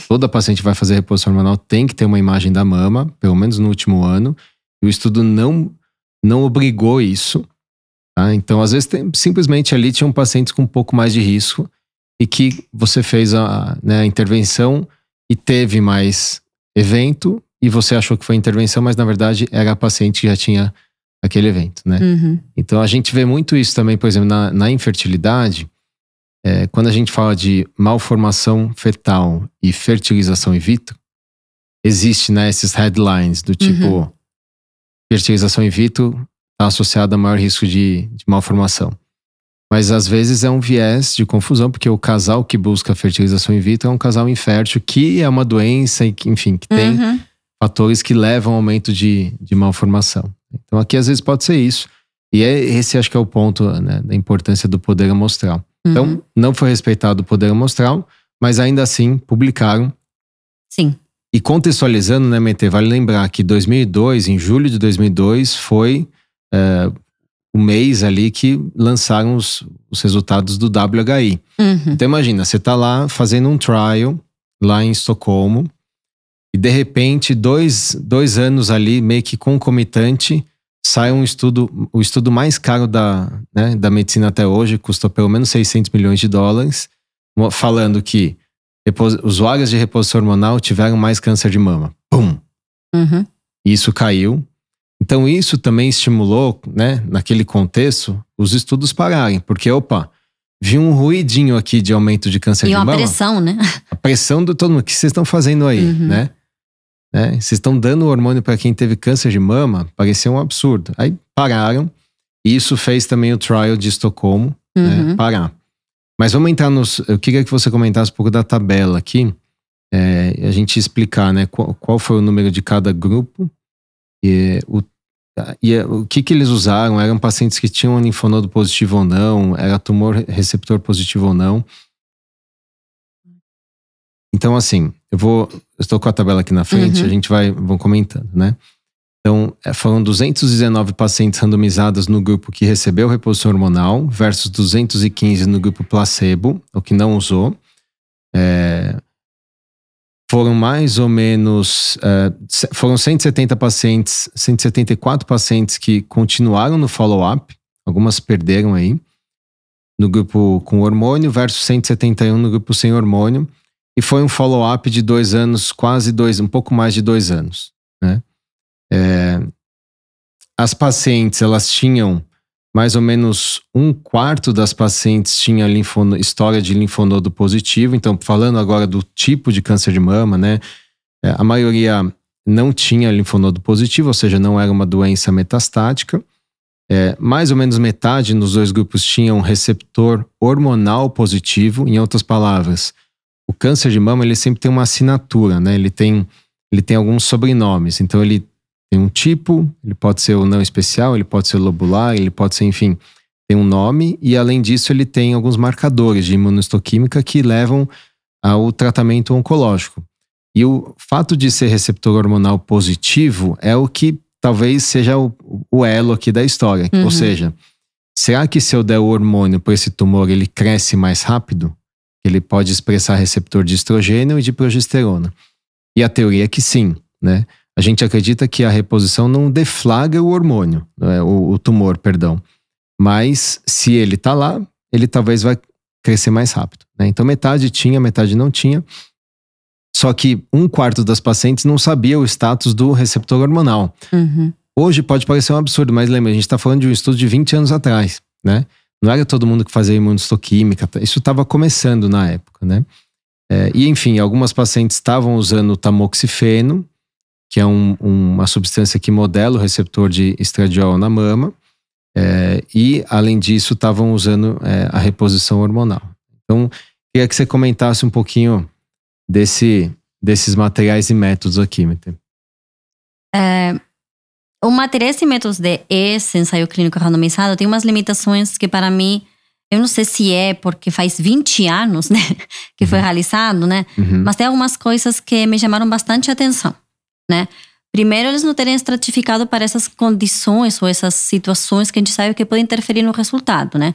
Toda paciente vai fazer reposição hormonal tem que ter uma imagem da mama, pelo menos no último ano, e o estudo não obrigou isso. Tá? Então, às vezes, simplesmente ali tinham pacientes com um pouco mais de risco e que você fez a intervenção e teve mais evento e você achou que foi intervenção, mas na verdade era a paciente que já tinha aquele evento, né? Então, a gente vê muito isso também, por exemplo, na infertilidade, quando a gente fala de malformação fetal e fertilização in vitro, existe, né, esses headlines do tipo fertilização in vitro está associado a maior risco de malformação. Mas às vezes é um viés de confusão, porque o casal que busca fertilização in vitro é um casal infértil, que é uma doença, e que, enfim, que tem fatores que levam ao aumento de malformação. Então aqui às vezes pode ser isso. E esse acho que é o ponto, né, da importância do poder amostral. Então não foi respeitado o poder amostral, mas ainda assim publicaram. Sim. E contextualizando, né, Mété, vale lembrar que 2002, em julho de 2002, foi o mês ali que lançaram os resultados do WHI. Então imagina, você tá lá fazendo um trial lá em Estocolmo e de repente, dois anos ali, meio que concomitante, sai um estudo, o estudo mais caro da medicina até hoje, custou pelo menos $600 milhões, falando que usuários de reposição hormonal tiveram mais câncer de mama. Pum! E isso caiu. Então isso também estimulou, né, naquele contexto, os estudos pararem. Porque, vi um ruidinho aqui de aumento de câncer de mama. E uma pressão, né? A pressão do todo mundo. O que vocês estão fazendo aí, né? Vocês estão dando hormônio para quem teve câncer de mama? Parecia um absurdo. Aí pararam. E isso fez também o trial de Estocolmo, né, parar. Mas vamos entrar nos... Eu queria que você comentasse um pouco da tabela aqui. A gente explicar, né, qual foi o número de cada grupo. E o que eles usaram. Eram pacientes que tinham linfonodo positivo ou não. Era tumor receptor positivo ou não. Então, assim, eu estou com a tabela aqui na frente, a gente vamos comentando, né? Então, foram 219 pacientes randomizados no grupo que recebeu reposição hormonal versus 215 no grupo placebo, o que não usou. Foram mais ou menos... foram 170 pacientes, 174 pacientes que continuaram no follow-up. Algumas perderam aí. No grupo com hormônio versus 171 no grupo sem hormônio. E foi um follow-up de 2 anos, um pouco mais de 2 anos, né? As pacientes, elas tinham mais ou menos 1/4 das pacientes tinha história de linfonodo positivo. Então, falando agora do tipo de câncer de mama, né? A maioria não tinha linfonodo positivo, ou seja, não era uma doença metastática. Mais ou menos metade nos 2 grupos tinham receptor hormonal positivo. Em outras palavras, o câncer de mama, ele sempre tem uma assinatura, né? Ele tem alguns sobrenomes. Então, ele tem um tipo, ele pode ser o não especial, ele pode ser lobular, ele pode ser, enfim, tem um nome. E, além disso, ele tem alguns marcadores de imunohistoquímica que levam ao tratamento oncológico. E o fato de ser receptor hormonal positivo é o que talvez seja o elo aqui da história. Ou seja, será que se eu der o hormônio para esse tumor, ele cresce mais rápido? Ele pode expressar receptor de estrogênio e de progesterona. E a teoria é que sim, né? A gente acredita que a reposição não deflagra o hormônio, o tumor, perdão. Mas se ele tá lá, ele talvez vai crescer mais rápido, né? Então metade tinha, metade não tinha. Só que 1/4 das pacientes não sabia o status do receptor hormonal. Hoje pode parecer um absurdo, mas lembra, a gente está falando de um estudo de 20 anos atrás, né? Não era todo mundo que fazia imunohistoquímica, isso estava começando na época, né? E enfim, algumas pacientes estavam usando o tamoxifeno, que é uma substância que modela o receptor de estradiol na mama. E além disso, estavam usando a reposição hormonal. Então, queria que você comentasse um pouquinho desses materiais e métodos aqui, o materiais e métodos de esse ensaio clínico randomizado tem umas limitações que, para mim, eu não sei se é porque faz 20 anos, né, que foi realizado, né? Mas tem algumas coisas que me chamaram bastante atenção, né? Primeiro, eles não terem estratificado para essas condições ou essas situações que a gente sabe que podem interferir no resultado, né?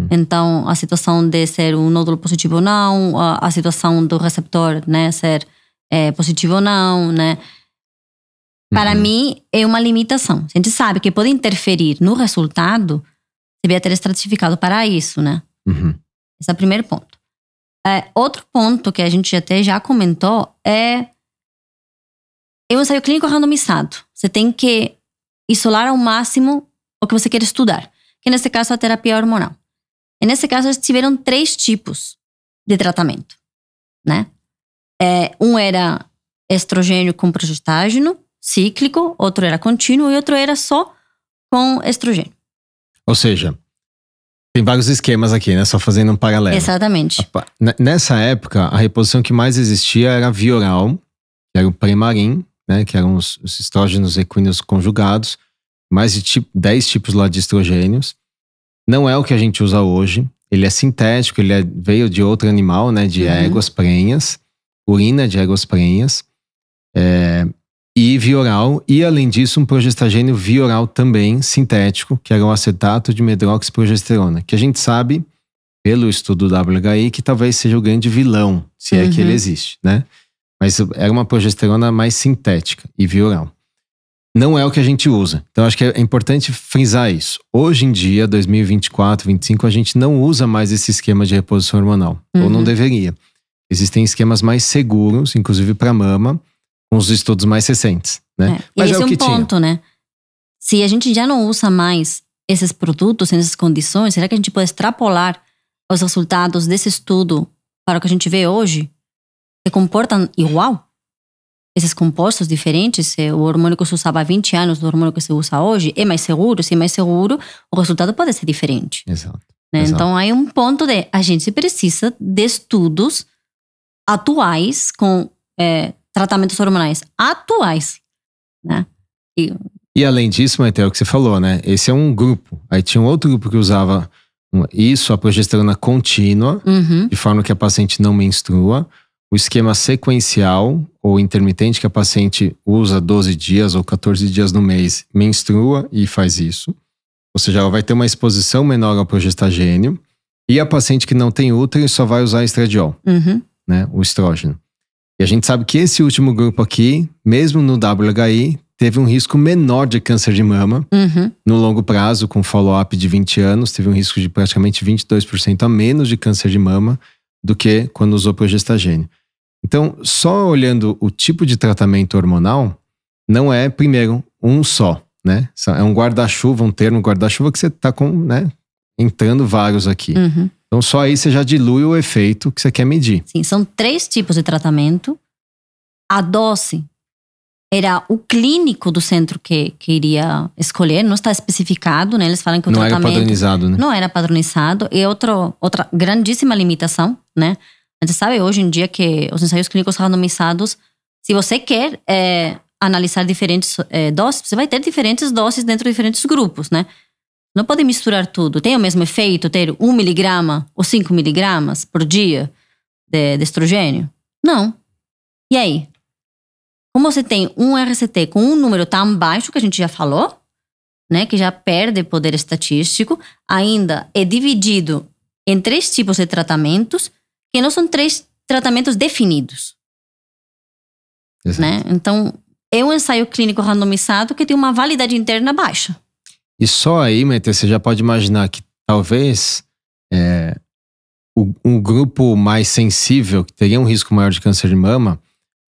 Então, a situação de ser um nódulo positivo ou não, a situação do receptor, né, ser positivo ou não, né? Para mim, é uma limitação. A gente sabe que pode interferir no resultado, devia ter estratificado para isso, né? Esse é o primeiro ponto. Outro ponto que a gente até já comentou é um ensaio clínico randomizado. Você tem que isolar ao máximo o que você quer estudar, que nesse caso é a terapia hormonal. E nesse caso, eles tiveram 3 tipos de tratamento, né? Um era estrogênio com progestágeno, cíclico, outro era contínuo e outro era só com estrogênio. Ou seja, tem vários esquemas aqui, né? Só fazendo um paralelo. Exatamente. Nessa época, a reposição que mais existia era a via oral, que era o Premarin, né? Que eram os estrógenos equíneos conjugados. Mais de 10 tipos lá de estrogênios. Não é o que a gente usa hoje. Ele é sintético, veio de outro animal, né? De éguas prenhas. Urina de éguas prenhas. E via oral, e além disso um progestagênio via oral também sintético, que era o acetato de medroxiprogesterona, que a gente sabe, pelo estudo do WHI, que talvez seja o grande vilão, se é que ele existe, né? Mas era uma progesterona mais sintética e via oral. Não é o que a gente usa. Então acho que é importante frisar isso. Hoje em dia, 2024, 2025, a gente não usa mais esse esquema de reposição hormonal, ou não deveria. Existem esquemas mais seguros, inclusive para mama, com os estudos mais recentes, né? Mas esse é um ponto, né? se a gente já não usa mais esses produtos nessas condições, será que a gente pode extrapolar os resultados desse estudo para o que a gente vê hoje? Se comportam igual? Esses compostos diferentes, o hormônio que se usava há 20 anos do hormônio que se usa hoje, é mais seguro? Se é mais seguro, o resultado pode ser diferente. Exato. Né? Exato. Então, aí um ponto de a gente precisa de estudos atuais com tratamentos hormonais atuais, né? E além disso, Maite, é o que você falou, né? Esse é um grupo. Aí tinha um outro grupo que usava isso, a progesterona contínua, de forma que a paciente não menstrua. O esquema sequencial ou intermitente, que a paciente usa 12 dias ou 14 dias no mês, menstrua e faz isso. Ou seja, ela vai ter uma exposição menor ao progestagênio. E a paciente que não tem útero só vai usar estradiol, né? O estrógeno. E a gente sabe que esse último grupo aqui, mesmo no WHI, teve um risco menor de câncer de mama. No longo prazo, com follow-up de 20 anos, teve um risco de praticamente 22% a menos de câncer de mama do que quando usou progestagênio. Então, só olhando o tipo de tratamento hormonal, não é, primeiro, um só, né? É um guarda-chuva, um termo guarda-chuva que você está né, entrando vários aqui. Então, só aí você já dilui o efeito que você quer medir. Sim, são 3 tipos de tratamento. A dose era o clínico do centro que iria escolher, não está especificado, né? Eles falam que o tratamento... Não era padronizado, né? Não era padronizado. E outra grandíssima limitação, né? A gente sabe hoje em dia que os ensaios clínicos randomizados, se você quer analisar diferentes doses, você vai ter diferentes doses dentro de diferentes grupos, né? Não pode misturar tudo. Tem o mesmo efeito ter 1 miligrama ou 5 miligramas por dia de estrogênio? Não. E aí? Como você tem um RCT com um número tão baixo, que a gente já falou, né, que já perde poder estatístico, ainda é dividido em 3 tipos de tratamentos, que não são 3 tratamentos definidos. Né? Então, é um ensaio clínico randomizado que tem uma validade interna baixa. E só aí, Maite, você já pode imaginar que talvez um grupo mais sensível, que teria um risco maior de câncer de mama,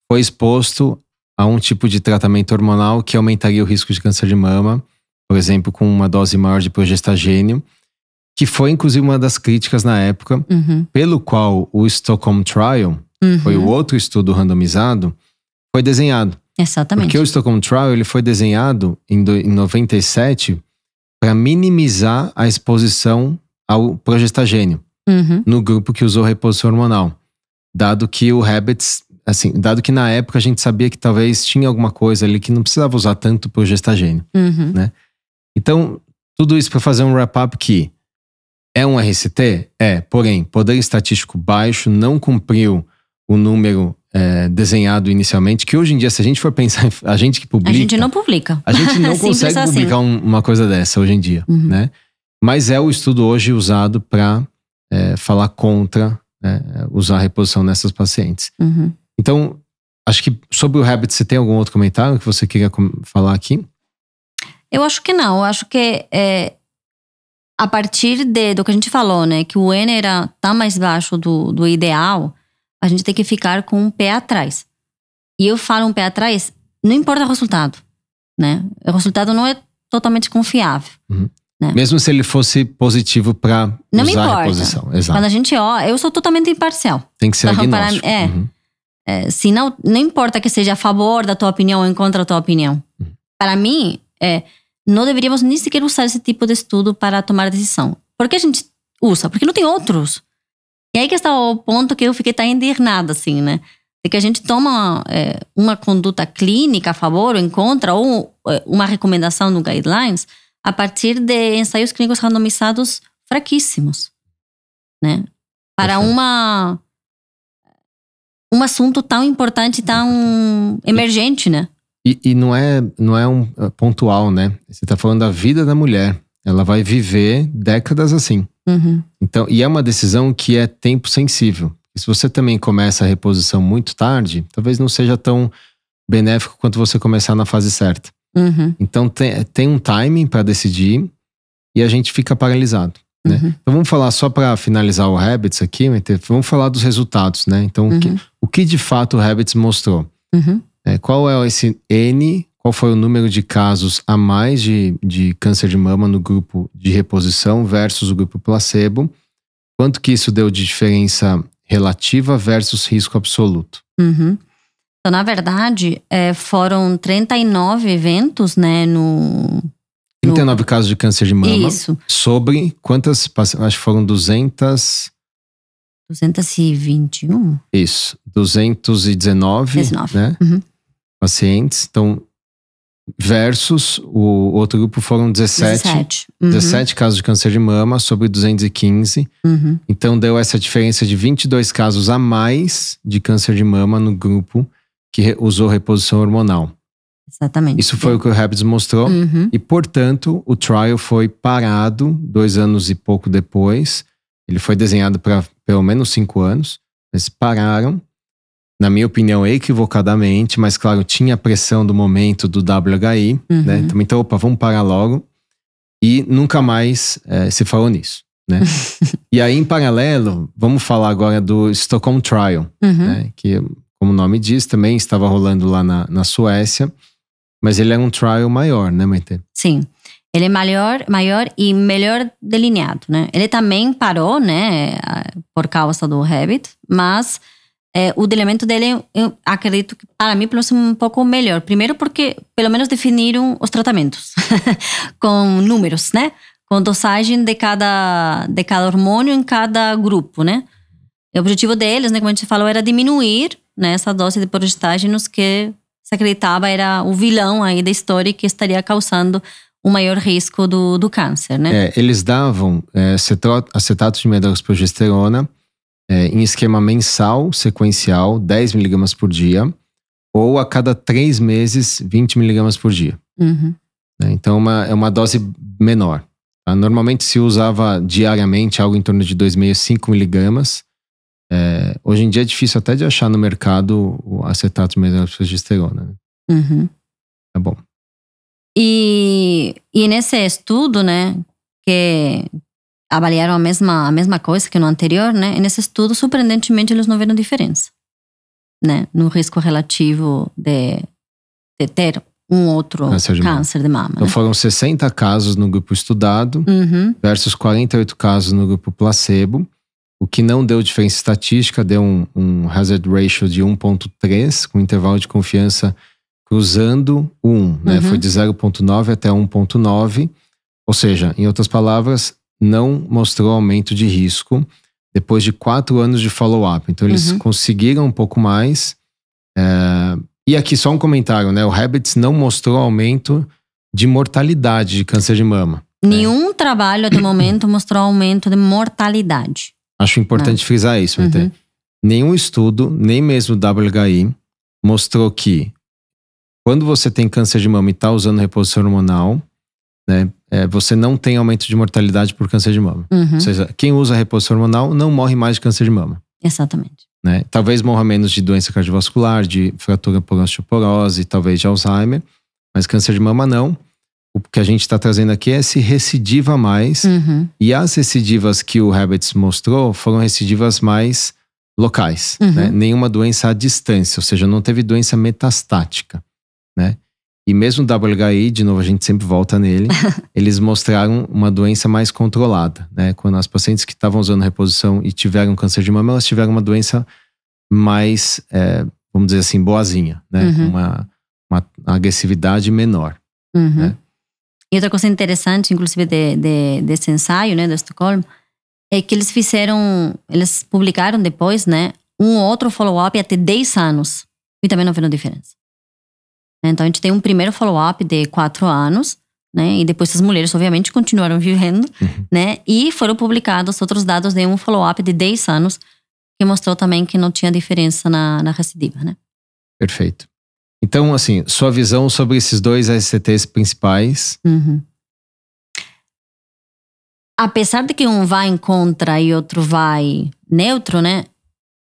foi exposto a um tipo de tratamento hormonal que aumentaria o risco de câncer de mama, por exemplo, com uma dose maior de progestagênio, que foi inclusive uma das críticas na época, pelo qual o Stockholm Trial, foi o outro estudo randomizado, foi desenhado. Exatamente. Porque o Stockholm Trial ele foi desenhado em 97 para minimizar a exposição ao progestagênio no grupo que usou reposição hormonal. Dado que o Habits, assim, dado que na época a gente sabia que talvez tinha alguma coisa ali que não precisava usar tanto progestagênio, né? Então, tudo isso para fazer um wrap-up que é um RCT? Porém, poder estatístico baixo, não cumpriu o número desenhado inicialmente, que hoje em dia, se a gente for pensar, a gente que publica... A gente não publica. A gente não consegue publicar uma coisa dessa hoje em dia, né? Mas é o estudo hoje usado para falar contra usar a reposição nessas pacientes. Então, acho que sobre o Habit, você tem algum outro comentário que você queria falar aqui? Eu acho que não. Eu acho que a partir do que a gente falou, né? Que o N era tão mais baixo do ideal, a gente tem que ficar com um pé atrás. E eu falo um pé atrás, não importa o resultado, né? O resultado não é totalmente confiável. Né? Mesmo se ele fosse positivo para usar a reposição. Exato. Quando a gente eu sou totalmente imparcial. Tem que ser agnóstico. Se não importa que seja a favor da tua opinião ou em contra da tua opinião. Para mim, não deveríamos nem sequer usar esse tipo de estudo para tomar decisão. Por que a gente usa? Porque não tem outros. E aí que está o ponto que eu fiquei tão indignada, assim, né? De que a gente toma uma conduta clínica a favor ou em contra, ou uma recomendação no guidelines, a partir de ensaios clínicos randomizados fraquíssimos, né? Para um assunto tão importante, tão emergente, né? E não é um pontual, né? Você está falando da vida da mulher. Ela vai viver décadas assim. Então, e é uma decisão que é tempo sensível. E se você também começa a reposição muito tarde, talvez não seja tão benéfico quanto você começar na fase certa. Então tem um timing para decidir e a gente fica paralisado, né? Então vamos falar, só para finalizar o Habits aqui, vamos falar dos resultados, né? Então o que de fato o Habits mostrou? Qual é esse N, qual foi o número de casos a mais de câncer de mama no grupo de reposição versus o grupo placebo. Quanto que isso deu de diferença relativa versus risco absoluto. Uhum. Então, na verdade, foram 39 eventos, né, 39 casos de câncer de mama. Isso. Sobre quantas, acho que foram 221? Isso, 219, 19. né? Uhum. Pacientes. Então, versus o outro grupo foram 17 casos de câncer de mama sobre 215. Uhum. Então, deu essa diferença de 22 casos a mais de câncer de mama no grupo que usou reposição hormonal. Exatamente. Isso foi o que o Habits mostrou. Uhum. E, portanto, o trial foi parado 2 anos e pouco depois. Ele foi desenhado para pelo menos 5 anos. Eles pararam, na minha opinião, equivocadamente. Mas, claro, tinha a pressão do momento do WHI. Uhum. Né? Então, vamos parar logo. E nunca mais se falou nisso. Né? E aí, em paralelo, vamos falar agora do Stockholm Trial. Uhum. Né? Que, como o nome diz, também estava rolando lá na Suécia. Mas ele é um trial maior, né, Maite? Sim. Ele é maior e melhor delineado, né? Ele também parou, né, por causa do Habit, mas o delineamento dele, eu acredito que para mim, pelo menos, um pouco melhor. Primeiro porque, pelo menos, definiram os tratamentos com números, né? Com dosagem de cada hormônio em cada grupo, né? E o objetivo deles, né, como a gente falou, era diminuir, né, essa dose de progestágenos que se acreditava era o vilão aí da história que estaria causando o maior risco do câncer, né? Eles davam acetato de medroxprogesterona em esquema mensal, sequencial, 10 miligramas por dia, ou a cada 3 meses, 20 miligramas por dia. Uhum. Então é uma dose menor. Tá? Normalmente se usava diariamente algo em torno de 2,5, 5 miligramas. Hoje em dia é difícil até de achar no mercado o acetato de medroxprogesterona. Né? Uhum. Tá bom. E nesse estudo, né, que avaliaram a mesma coisa que no anterior, né, nesse estudo, surpreendentemente, eles não viram diferença, né, no risco relativo de ter um outro câncer de mama. Então né? foram 60 casos no grupo estudado versus 48 casos no grupo placebo. O que não deu diferença estatística, deu um hazard ratio de 1,3, com intervalo de confiança cruzando o 1, né? Foi de 0,9 até 1,9. Ou seja, em outras palavras, não mostrou aumento de risco depois de 4 anos de follow-up. Então, eles conseguiram um pouco mais. E aqui só um comentário, né? O Habits não mostrou aumento de mortalidade de câncer de mama. Nenhum trabalho até o momento mostrou aumento de mortalidade. Acho importante frisar isso, Maite. Nenhum estudo, nem mesmo o WHI, mostrou que quando você tem câncer de mama e está usando reposição hormonal, né, você não tem aumento de mortalidade por câncer de mama. Ou seja, quem usa reposição hormonal não morre mais de câncer de mama. Exatamente. Né? Talvez morra menos de doença cardiovascular, de fratura por osteoporose, talvez de Alzheimer, mas câncer de mama não. O que a gente está trazendo aqui é se recidiva mais. E as recidivas que o Habits mostrou foram recidivas mais locais. Né? Nenhuma doença à distância, ou seja, não teve doença metastática. Né? E mesmo o WHI, de novo a gente sempre volta nele, eles mostraram uma doença mais controlada. Né? Quando as pacientes que estavam usando reposição e tiveram câncer de mama, elas tiveram uma doença mais, vamos dizer assim, boazinha. Né? Uma agressividade menor. Né? E outra coisa interessante, inclusive, desse ensaio, né, do Estocolmo, é que eles publicaram depois, né, um outro follow-up até 10 anos. E também não viram diferença. Então, a gente tem um primeiro follow-up de 4 anos, né, e depois as mulheres, obviamente, continuaram vivendo, né, e foram publicados outros dados de um follow-up de 10 anos, que mostrou também que não tinha diferença na recidiva, né. Perfeito. Então, assim, sua visão sobre esses 2 ACTs principais. Apesar de que um vai em contra e outro vai neutro, né?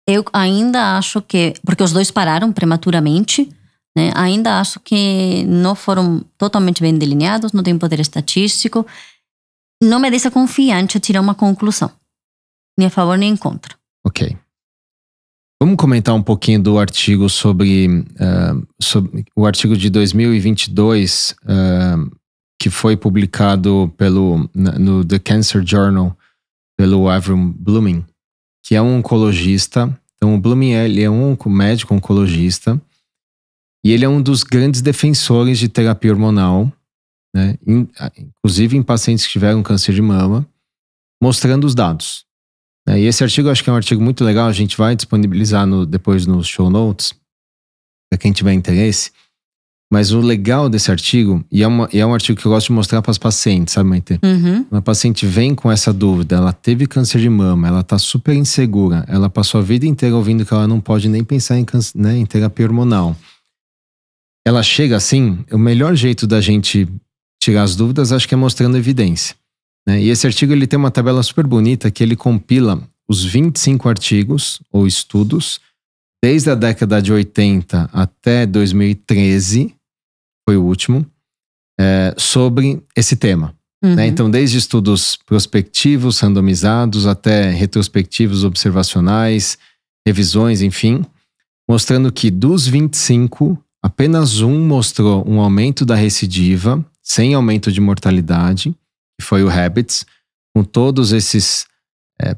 Eu ainda acho que... Porque os 2 pararam prematuramente, né? Ainda acho que não foram totalmente bem delineados, não tem poder estatístico. Não me deixa confiante a tirar uma conclusão. Nem a favor, nem em contra. Ok. Vamos comentar um pouquinho do artigo sobre o artigo de 2022 que foi publicado no The Cancer Journal pelo Avram Bluming, que é um oncologista. Então o Bluming ele é um médico oncologista e ele é um dos grandes defensores de terapia hormonal, né? Inclusive em pacientes que tiveram câncer de mama, mostrando os dados. E esse artigo eu acho que é um artigo muito legal, a gente vai disponibilizar depois nos show notes, para quem tiver interesse. Mas o legal desse artigo, e é um artigo que eu gosto de mostrar para as pacientes, sabe, Maite? Uma paciente vem com essa dúvida, ela teve câncer de mama, ela tá super insegura, ela passou a vida inteira ouvindo que ela não pode nem pensar em terapia hormonal. Ela chega assim, o melhor jeito da gente tirar as dúvidas, acho que é mostrando evidência. E esse artigo ele tem uma tabela super bonita que ele compila os 25 artigos ou estudos desde a década de 80 até 2013, foi o último, sobre esse tema. Então, desde estudos prospectivos, randomizados, até retrospectivos observacionais, revisões, enfim, mostrando que dos 25, apenas um mostrou um aumento da recidiva, sem aumento de mortalidade, que foi o Habits, com todos esses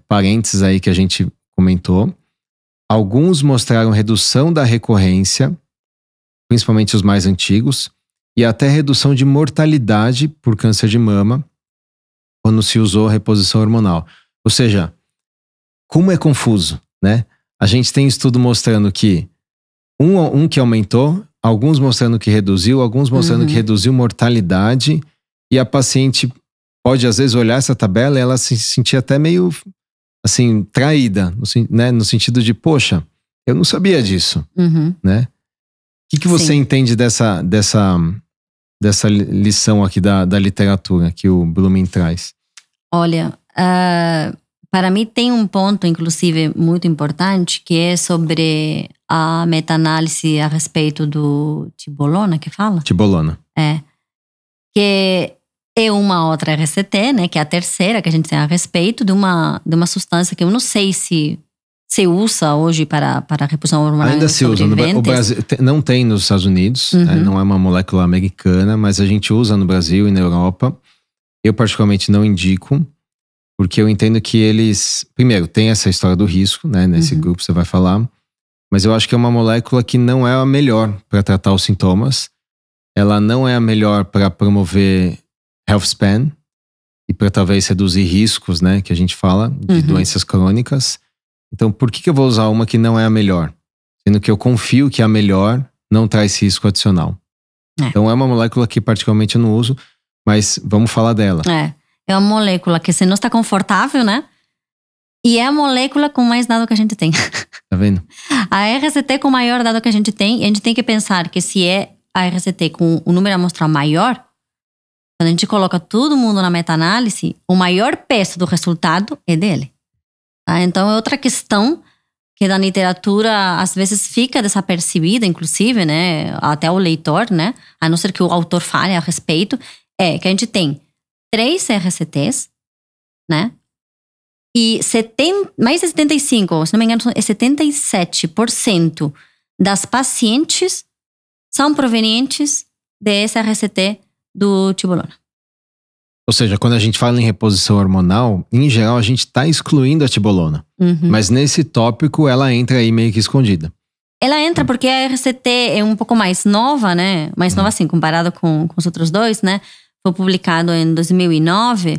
parênteses aí que a gente comentou. Alguns mostraram redução da recorrência, principalmente os mais antigos, e até redução de mortalidade por câncer de mama quando se usou reposição hormonal. Ou seja, como é confuso, né? A gente tem estudo mostrando que um que aumentou, alguns mostrando que reduziu, alguns mostrando que reduziu mortalidade, e a paciente pode às vezes olhar essa tabela e ela se sentir até meio assim, traída, no sentido de, poxa, eu não sabia disso, né? O que você entende dessa lição aqui da literatura que o Bluming traz? Olha, para mim tem um ponto, inclusive, muito importante, que é sobre a meta-análise a respeito do Tibolona, que fala? Tibolona. Que é uma outra RCT, né, que é a terceira que a gente tem a respeito de uma substância que eu não sei se usa hoje para reposição hormonal. Ainda se usa. O Brasil não tem nos Estados Unidos, né, não é uma molécula americana, mas a gente usa no Brasil e na Europa. Eu particularmente não indico, porque eu entendo que eles, primeiro, tem essa história do risco, né, nesse grupo você vai falar, mas eu acho que é uma molécula que não é a melhor para tratar os sintomas. Ela não é a melhor para promover health span e para talvez reduzir riscos, né, que a gente fala, de doenças crônicas. Então, por que eu vou usar uma que não é a melhor? Sendo que eu confio que a melhor não traz risco adicional. Então, é uma molécula que particularmente eu não uso, mas vamos falar dela. É uma molécula que você não está confortável, né? E é a molécula com mais dado que a gente tem. Tá vendo? A RCT com maior dado que a gente tem tem que pensar que se é a RCT com o número amostral maior, quando a gente coloca todo mundo na meta-análise, o maior peso do resultado é dele. Então é outra questão que da literatura às vezes fica desapercebida, inclusive, né, até o leitor, né, a não ser que o autor fale a respeito, é que a gente tem 3 RCTs, né, e mais de 75%, se não me engano, é 77% das pacientes são provenientes desse RCT do Tibolona. Ou seja, quando a gente fala em reposição hormonal, em geral a gente está excluindo a Tibolona. Mas nesse tópico ela entra aí meio que escondida. Ela entra porque a RCT é um pouco mais nova, né? Mais nova assim, comparado com os outros dois, né? Foi publicado em 2009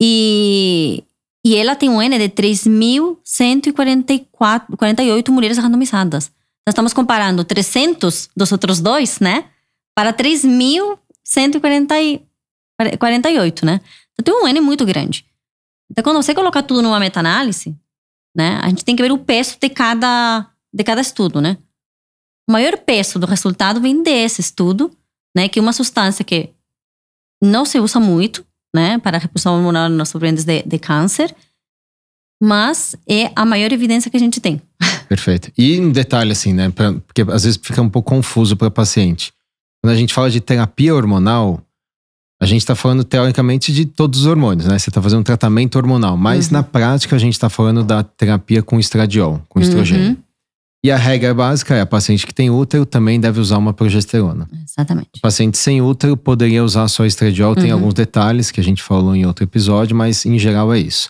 e ela tem um N de 3.148 mulheres randomizadas. Nós estamos comparando 300 dos outros dois, né? Para 3.148, né? Então tem um N muito grande. Então quando você coloca tudo numa meta-análise, né? A gente tem que ver o peso de cada estudo, né? O maior peso do resultado vem desse estudo, né? Que é uma substância que não se usa muito, né? Para a reposição hormonal nos pacientes de câncer, mas é a maior evidência que a gente tem. Perfeito. E um detalhe assim, né? Porque às vezes fica um pouco confuso para o paciente. Quando a gente fala de terapia hormonal, a gente está falando teoricamente de todos os hormônios, né? Você está fazendo um tratamento hormonal, mas na prática a gente está falando da terapia com estradiol, com estrogênio. E a regra básica é: a paciente que tem útero também deve usar uma progesterona. Exatamente. O paciente sem útero poderia usar só estradiol. Tem alguns detalhes que a gente falou em outro episódio, mas em geral é isso.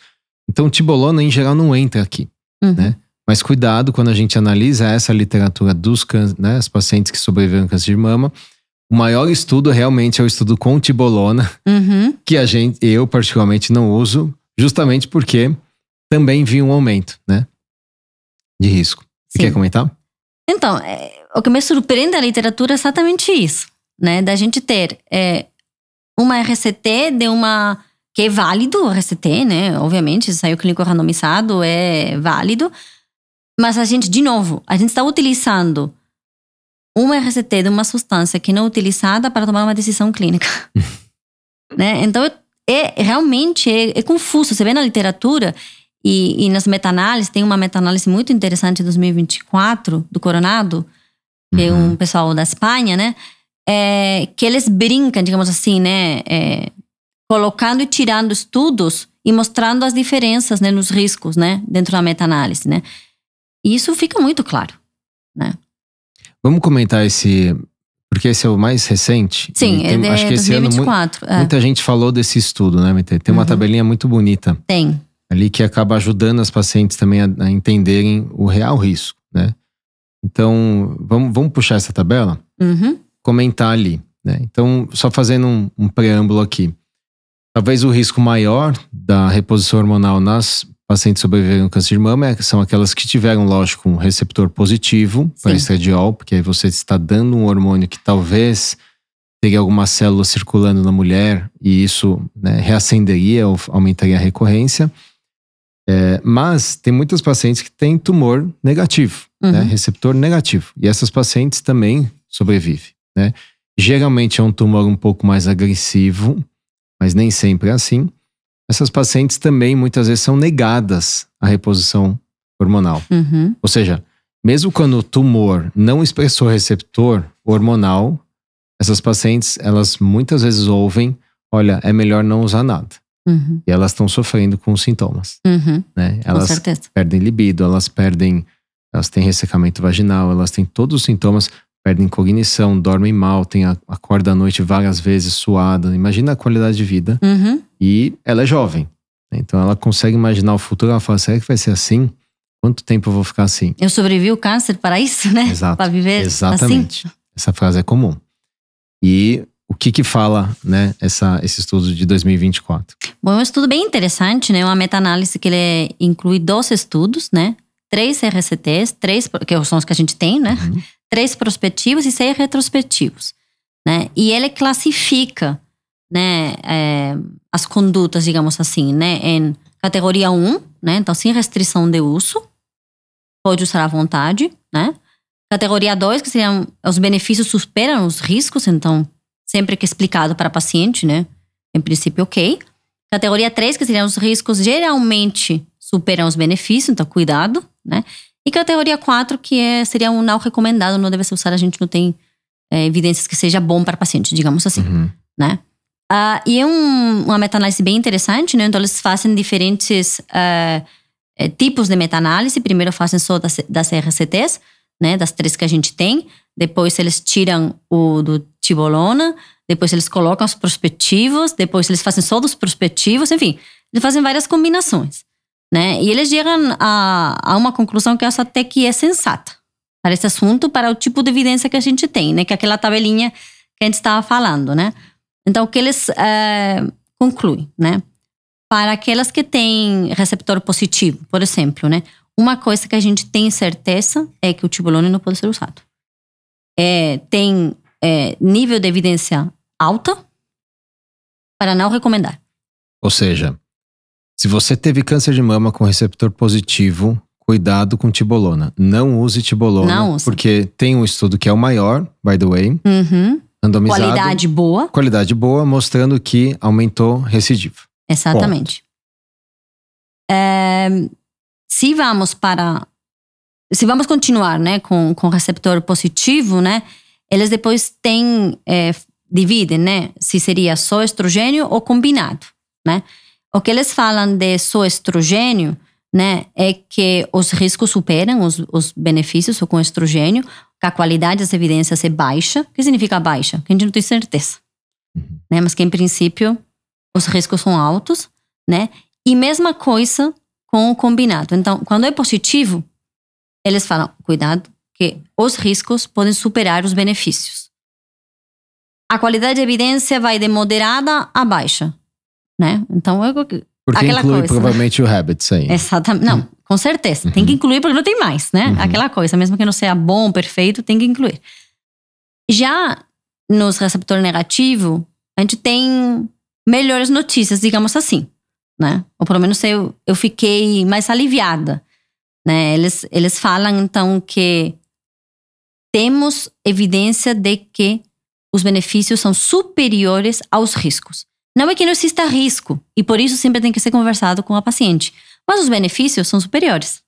Então, tibolona em geral não entra aqui, né? Mas cuidado quando a gente analisa essa literatura dos né, as pacientes que sobreviveram ao câncer de mama. O maior estudo realmente é o estudo com tibolona, que eu particularmente não uso, justamente porque também vi um aumento, né, de risco. Você quer comentar? Então, o que me surpreende da literatura é exatamente isso, né? Da gente ter uma RCT de uma... que é válido o RCT, né? Obviamente, ensaio clínico randomizado é válido. Mas a gente, de novo, a gente está utilizando uma RCT de uma substância que não é utilizada para tomar uma decisão clínica. Né? Então, realmente é confuso. Você vê na literatura e nas meta-análises, tem uma meta-análise muito interessante de 2024, do Coronado, que é um pessoal da Espanha, né? Que eles brincam, digamos assim, né? Colocando e tirando estudos e mostrando as diferenças, né, nos riscos, né? Dentro da meta-análise, né? E isso fica muito claro, né? Vamos comentar porque esse é o mais recente. Sim, acho que esse 2024. ano muita gente falou desse estudo, né, MT? Tem uma tabelinha muito bonita. Tem. Ali que acaba ajudando as pacientes também a entenderem o real risco, né? Então, vamos puxar essa tabela? Comentar ali, né? Então, só fazendo um preâmbulo aqui. Talvez o risco maior da reposição hormonal nas pacientes sobreviveram ao câncer de mama são aquelas que tiveram, lógico, um receptor positivo para estradiol, porque aí você está dando um hormônio que talvez teria alguma célula circulando na mulher e isso, né, reacenderia ou aumentaria a recorrência. Mas tem muitas pacientes que têm tumor negativo, né, receptor negativo. E essas pacientes também sobrevivem, né? Geralmente é um tumor um pouco mais agressivo, mas nem sempre é assim. Essas pacientes também muitas vezes são negadas à reposição hormonal. Ou seja, mesmo quando o tumor não expressou receptor hormonal, essas pacientes, elas muitas vezes ouvem: olha, é melhor não usar nada. E elas estão sofrendo com os sintomas. Né? Elas perdem libido, elas têm ressecamento vaginal, elas têm todos os sintomas, perdem cognição, dormem mal, acorda à noite várias vezes suada. Imagina a qualidade de vida. E ela é jovem. Então ela consegue imaginar o futuro. Ela fala: será que vai ser assim? Quanto tempo eu vou ficar assim? Eu sobrevivi ao câncer para isso, né? Exato. Para viver exatamente. Assim. Essa frase é comum. E o que fala, né, esse estudo de 2024? Bom, é um estudo bem interessante, né? Uma meta-análise que ele inclui 12 estudos, né? 3 RCTs, 3, que são os que a gente tem, né? 3 prospectivos e 6 retrospectivos, né? E ele classifica, né, as condutas, digamos assim, né, em categoria 1, né? Então, sem restrição de uso, pode usar à vontade, né? Categoria 2, que seriam os benefícios superam os riscos, então, sempre que explicado para paciente, né? Em princípio, ok. Categoria 3, que seriam os riscos geralmente superam os benefícios, então cuidado, né? E categoria 4, que seria um não recomendado, não deve ser usado, a gente não tem evidências que seja bom para paciente, digamos assim, né? E é uma meta-análise bem interessante, né? Então eles fazem diferentes tipos de meta-análise. Primeiro fazem só das RCTs, né? Das 3 que a gente tem. Depois eles tiram o do tibolona. Depois eles colocam os prospectivos. Depois eles fazem só dos prospectivos. Enfim, eles fazem várias combinações, né? E eles chegam a uma conclusão que eu acho até que é sensata para esse assunto, para o tipo de evidência que a gente tem, né? Que é aquela tabelinha que a gente estava falando, né? Então, o que eles concluem, né? Para aquelas que têm receptor positivo, por exemplo, né? Uma coisa que a gente tem certeza é que o tibolone não pode ser usado. Tem nível de evidência alta para não recomendar. Ou seja, se você teve câncer de mama com receptor positivo, cuidado com tibolona. Não use tibolona. Não use. Porque tem um estudo que é o maior, by the way. Randomizado. Qualidade boa, mostrando que aumentou recidiva. Exatamente. Se vamos continuar, né, com receptor positivo, né, eles depois dividem, né, se seria só estrogênio ou combinado, né. O que eles falam de só estrogênio, né, é que os riscos superam os benefícios com estrogênio, que a qualidade das evidências é baixa. O que significa baixa? Que a gente não tem certeza. Né? Mas que, em princípio, os riscos são altos, né? E mesma coisa com o combinado. Então, quando é positivo, eles falam, cuidado, que os riscos podem superar os benefícios. A qualidade de evidência vai de moderada a baixa, né? Então, porque aquela inclui coisa, provavelmente o habits aí. Exatamente. Não, com certeza. Tem que incluir porque não tem mais, né? Aquela coisa, mesmo que não seja bom, perfeito, tem que incluir. Já nos receptores negativos, a gente tem melhores notícias, digamos assim, né? Ou pelo menos eu fiquei mais aliviada, né? Eles falam, então, que temos evidência de que os benefícios são superiores aos riscos. Não é que não exista risco, e por isso sempre tem que ser conversado com a paciente. Mas os benefícios são superiores.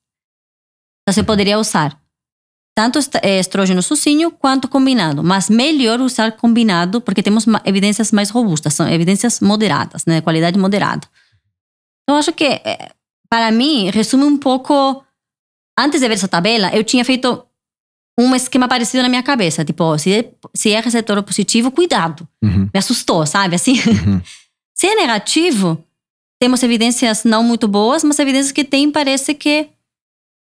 Então, você poderia usar tanto estrógeno sucíneo quanto combinado. Mas melhor usar combinado, porque temos evidências mais robustas. São evidências moderadas, né? Qualidade moderada. Então, acho que, para mim, resume um pouco... Antes de ver essa tabela, eu tinha feito um esquema parecido na minha cabeça. Tipo, se é receptor positivo, cuidado. Me assustou, sabe? Assim. Se é negativo, temos evidências não muito boas, mas evidências que tem, parece que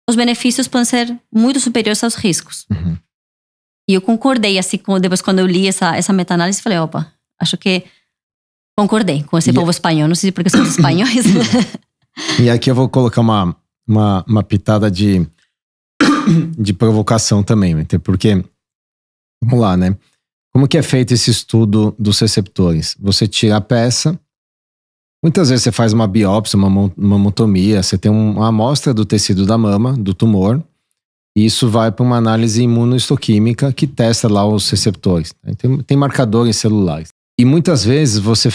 os benefícios podem ser muito superiores aos riscos. E eu concordei, assim, depois quando eu li essa meta-análise, falei, opa, acho que concordei com esse povo espanhol. Não sei porque são espanhóis. E aqui eu vou colocar uma pitada de provocação também, porque, vamos lá, né? Como que é feito esse estudo dos receptores? Você tira a peça, muitas vezes você faz uma biópsia, uma mamotomia, você tem uma amostra do tecido da mama, do tumor, e isso vai para uma análise imunohistoquímica que testa lá os receptores. Tem marcadores celulares. E muitas vezes você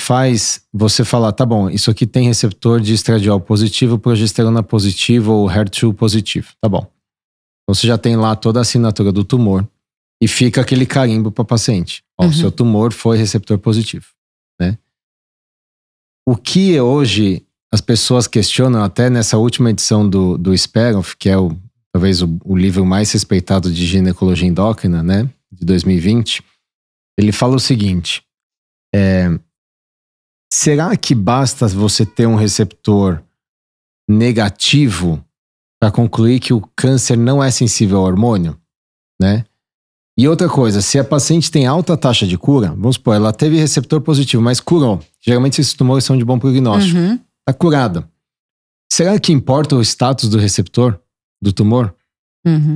fala, tá bom, isso aqui tem receptor de estradiol positivo, progesterona positivo ou HER2 positivo, tá bom. Então você já tem lá toda a assinatura do tumor e fica aquele carimbo para o paciente. Ó, seu tumor foi receptor positivo, né? O que hoje as pessoas questionam, até nessa última edição do Speroff, que é talvez o livro mais respeitado de ginecologia endócrina, né, de 2020, ele fala o seguinte, será que basta você ter um receptor negativo para concluir que o câncer não é sensível ao hormônio, né? E outra coisa, se a paciente tem alta taxa de cura, vamos supor, ela teve receptor positivo, mas curou. Geralmente esses tumores são de bom prognóstico. Tá curada. Será que importa o status do receptor, do tumor?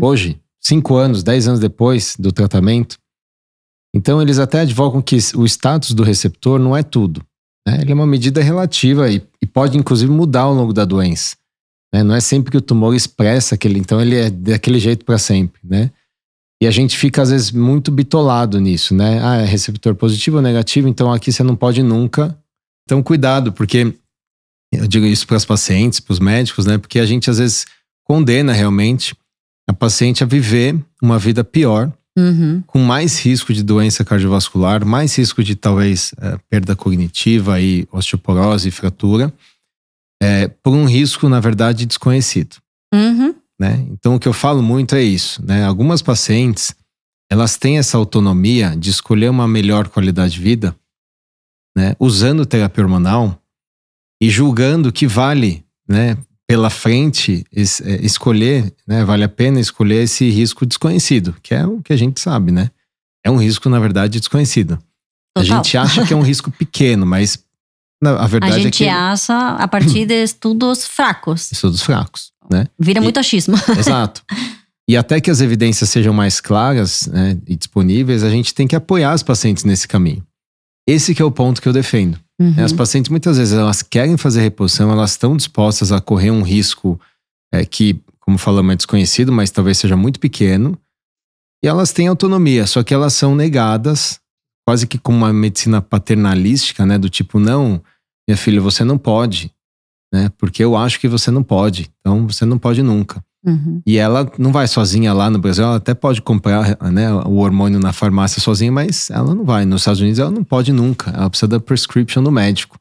Hoje, 5 anos, 10 anos depois do tratamento? Então eles até advogam que o status do receptor não é tudo, né? Ele é uma medida relativa e pode inclusive mudar ao longo da doença. Não é sempre que o tumor expressa então ele é daquele jeito para sempre, né? E a gente fica às vezes muito bitolado nisso, né? Ah, é receptor positivo ou negativo, então aqui você não pode nunca. Então cuidado, porque eu digo isso para as pacientes, para os médicos, né? Porque a gente às vezes condena realmente a paciente a viver uma vida pior, com mais risco de doença cardiovascular, mais risco de talvez perda cognitiva e osteoporose e fratura. Por um risco, na verdade, desconhecido. Né? Então, o que eu falo muito é isso, né? Algumas pacientes, elas têm essa autonomia de escolher uma melhor qualidade de vida, né? Usando terapia hormonal e julgando que vale, né, pela frente escolher, né? Vale a pena escolher esse risco desconhecido, que é o que a gente sabe, né? É um risco, na verdade, desconhecido. Total. A gente acha que é um risco pequeno, mas a verdade é que... A gente acha a partir de estudos fracos. Estudos fracos, né? Vira muito achismo. Exato. E até que as evidências sejam mais claras, né, e disponíveis, a gente tem que apoiar as pacientes nesse caminho. Esse que é o ponto que eu defendo. As pacientes muitas vezes elas querem fazer reposição, elas estão dispostas a correr um risco que, como falamos, é desconhecido, mas talvez seja muito pequeno. E elas têm autonomia, só que elas são negadas quase que com uma medicina paternalística, né? Do tipo, não, minha filha, você não pode, né? Porque eu acho que você não pode, então você não pode nunca. E ela não vai sozinha lá no Brasil, ela até pode comprar, né, o hormônio na farmácia sozinha, mas ela não vai. Nos Estados Unidos ela não pode nunca, ela precisa da prescription do médico.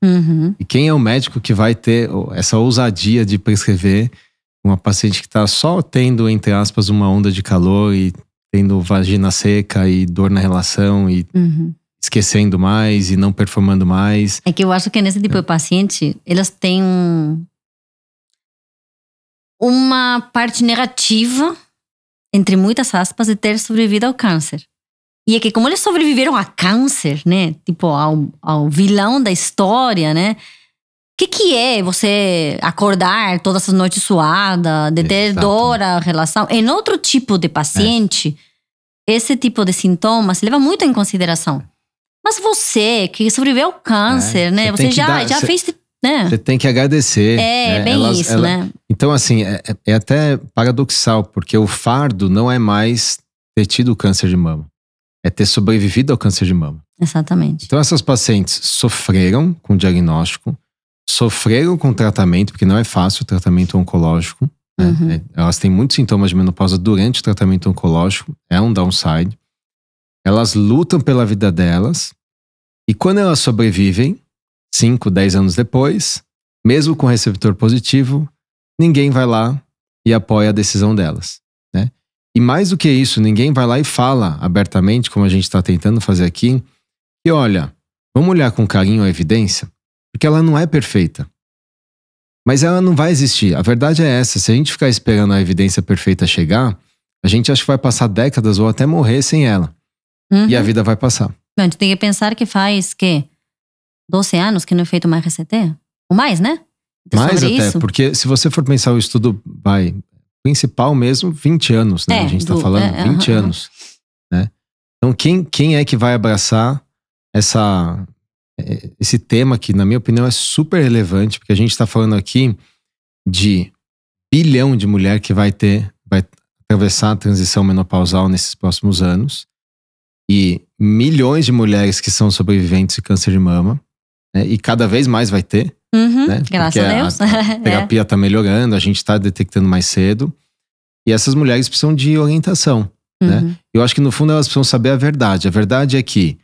E quem é o médico que vai ter essa ousadia de prescrever uma paciente que está só tendo, entre aspas, uma onda de calor e tendo vagina seca e dor na relação e esquecendo mais e não performando mais. É que eu acho que nesse tipo de paciente, elas têm uma parte negativa, entre muitas aspas, de ter sobrevivido ao câncer. E é que como eles sobreviveram a câncer, né? Tipo, ao vilão da história, né? O que é você acordar todas as noites suada, de ter dor à relação? Em outro tipo de paciente, esse tipo de sintomas se leva muito em consideração. Mas você, que sobreviveu ao câncer, né? Você já fez, né? Você tem que agradecer. Bem isso, né? Então, assim, é até paradoxal, porque o fardo não é mais ter tido o câncer de mama. É ter sobrevivido ao câncer de mama. Exatamente. Então essas pacientes sofreram com o diagnóstico, sofreram com o tratamento, porque não é fácil o tratamento oncológico. Né? Elas têm muitos sintomas de menopausa durante o tratamento oncológico, é um downside. Elas lutam pela vida delas e quando elas sobrevivem, 5, 10 anos depois, mesmo com receptor positivo, ninguém vai lá e apoia a decisão delas. Né? E mais do que isso, ninguém vai lá e fala abertamente, como a gente está tentando fazer aqui, que olha, vamos olhar com carinho a evidência, porque ela não é perfeita. Mas ela não vai existir. A verdade é essa, se a gente ficar esperando a evidência perfeita chegar, a gente acha que vai passar décadas ou até morrer sem ela. E a vida vai passar. A gente tem que pensar que faz, 12 anos que não é feito mais RCT? Ou mais, né? Mais sobre até, isso. porque se você for pensar o estudo principal mesmo, 20 anos, né? A gente está falando 20 anos. Né? Então quem é que vai abraçar esse tema que, na minha opinião, é super relevante, porque a gente está falando aqui de 1 bilhão de mulher que vai atravessar a transição menopausal nesses próximos anos e milhões de mulheres que são sobreviventes de câncer de mama, né? E cada vez mais vai ter, né? Graças a Deus. A terapia está melhorando, a gente está detectando mais cedo e essas mulheres precisam de orientação, né? Eu acho que no fundo elas precisam saber a verdade. A verdade é que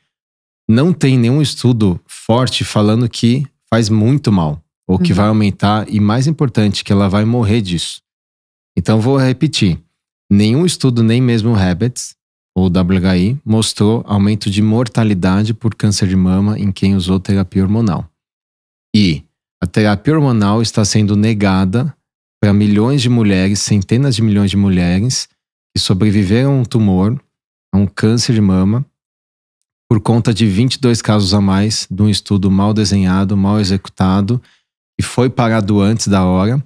não tem nenhum estudo forte falando que faz muito mal ou que vai aumentar e, mais importante, que ela vai morrer disso. Então vou repetir, nenhum estudo, nem mesmo o Habits ou WHI mostrou aumento de mortalidade por câncer de mama em quem usou terapia hormonal. E a terapia hormonal está sendo negada para milhões de mulheres, centenas de milhões de mulheres que sobreviveram a um tumor, a um câncer de mama, por conta de 22 casos a mais de um estudo mal desenhado, mal executado, que foi parado antes da hora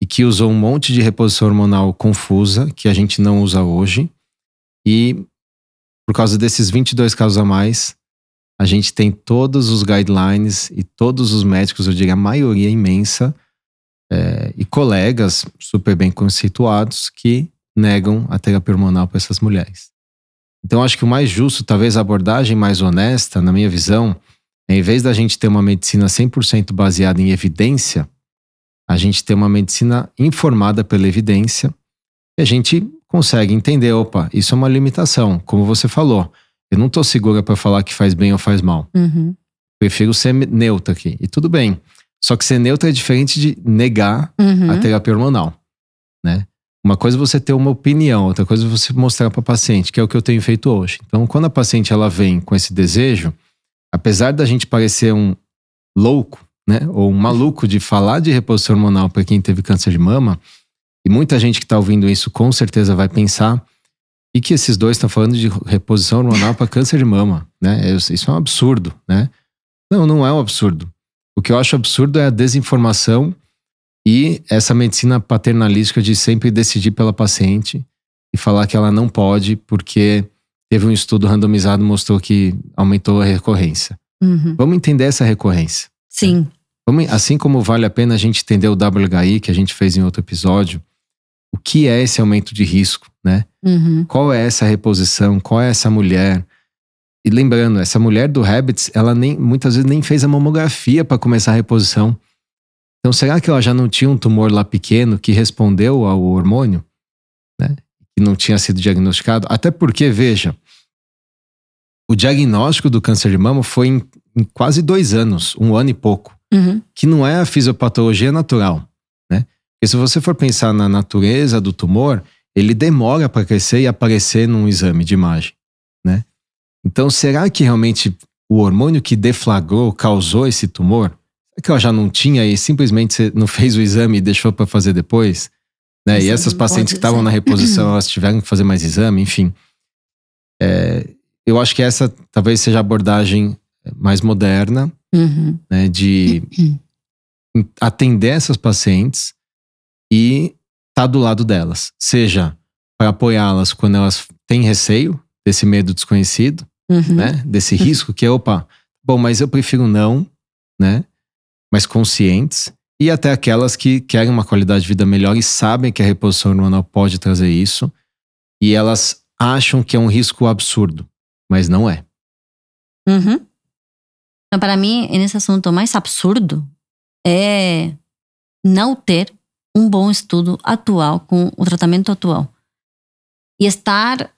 e que usou um monte de reposição hormonal confusa, que a gente não usa hoje. E por causa desses 22 casos a mais, a gente tem todos os guidelines e todos os médicos, eu diria a maioria imensa, e colegas super bem conceituados que negam a terapia hormonal para essas mulheres. Então acho que o mais justo, talvez a abordagem mais honesta, na minha visão, é, em vez da gente ter uma medicina 100% baseada em evidência, a gente ter uma medicina informada pela evidência e a gente consegue entender, opa, isso é uma limitação, como você falou. Eu não estou segura para falar que faz bem ou faz mal. Prefiro ser neutra aqui. E tudo bem. Só que ser neutra é diferente de negar a terapia hormonal, né? Uma coisa é você ter uma opinião, outra coisa é você mostrar para a paciente, que é o que eu tenho feito hoje. Então, quando a paciente ela vem com esse desejo, apesar da gente parecer um louco, né, ou um maluco de falar de reposição hormonal para quem teve câncer de mama, e muita gente que está ouvindo isso com certeza vai pensar e que esses dois estão falando de reposição hormonal para câncer de mama, né? Isso é um absurdo, né? Não, não é um absurdo. O que eu acho absurdo é a desinformação e essa medicina paternalística de sempre decidir pela paciente e falar que ela não pode porque teve um estudo randomizado que mostrou que aumentou a recorrência. Vamos entender essa recorrência. Sim. Assim como vale a pena a gente entender o WHI, que a gente fez em outro episódio, o que é esse aumento de risco, né? Qual é essa reposição? Qual é essa mulher? E lembrando, essa mulher do Habits, ela muitas vezes nem fez a mamografia para começar a reposição. Então, será que ela já não tinha um tumor lá pequeno que respondeu ao hormônio, né? Que não tinha sido diagnosticado? Até porque, veja, o diagnóstico do câncer de mama foi em quase 2 anos, 1 ano e pouco. Que não é a fisiopatologia natural, né? Porque se você for pensar na natureza do tumor, ele demora para crescer e aparecer num exame de imagem, né? Então, será que realmente o hormônio que deflagrou causou esse tumor? Será que ela já não tinha e simplesmente você não fez o exame e deixou para fazer depois? Né? E essas pacientes que estavam na reposição, elas tiveram que fazer mais exame, enfim. Eu acho que essa talvez seja a abordagem mais moderna, né, de atender essas pacientes e estar do lado delas. Seja para apoiá-las quando elas têm receio desse medo desconhecido, né, desse risco que é, bom, mas eu prefiro não, né, mas conscientes. E até aquelas que querem uma qualidade de vida melhor e sabem que a reposição hormonal pode trazer isso. E elas acham que é um risco absurdo, mas não é. Então, para mim, nesse assunto, o mais absurdo é não ter um bom estudo atual com o tratamento atual. E estar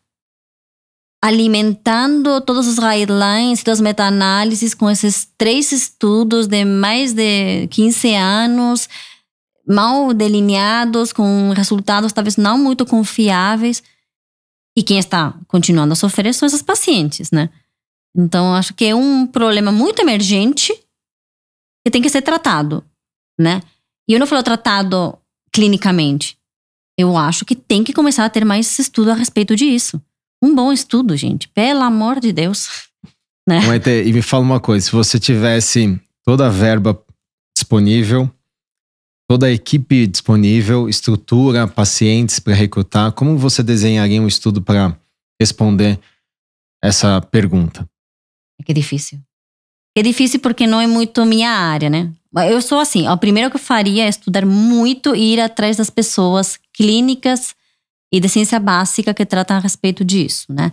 alimentando todos os guidelines e das meta-análises com esses 3 estudos de mais de 15 anos, mal delineados, com resultados talvez não muito confiáveis. E quem está continuando a sofrer são essas pacientes, né? Então, acho que é um problema muito emergente que tem que ser tratado, né? E eu não falo tratado clinicamente. Eu acho que tem que começar a ter mais estudo a respeito disso. Um bom estudo, gente. Pelo amor de Deus. Né? E me fala uma coisa. Se você tivesse toda a verba disponível, toda a equipe disponível, estrutura, pacientes para recrutar, como você desenharia um estudo para responder essa pergunta? É que é difícil. É difícil porque não é muito minha área, né? Eu sou assim, o primeiro que eu faria é estudar muito e ir atrás das pessoas clínicas e de ciência básica que tratam a respeito disso, né?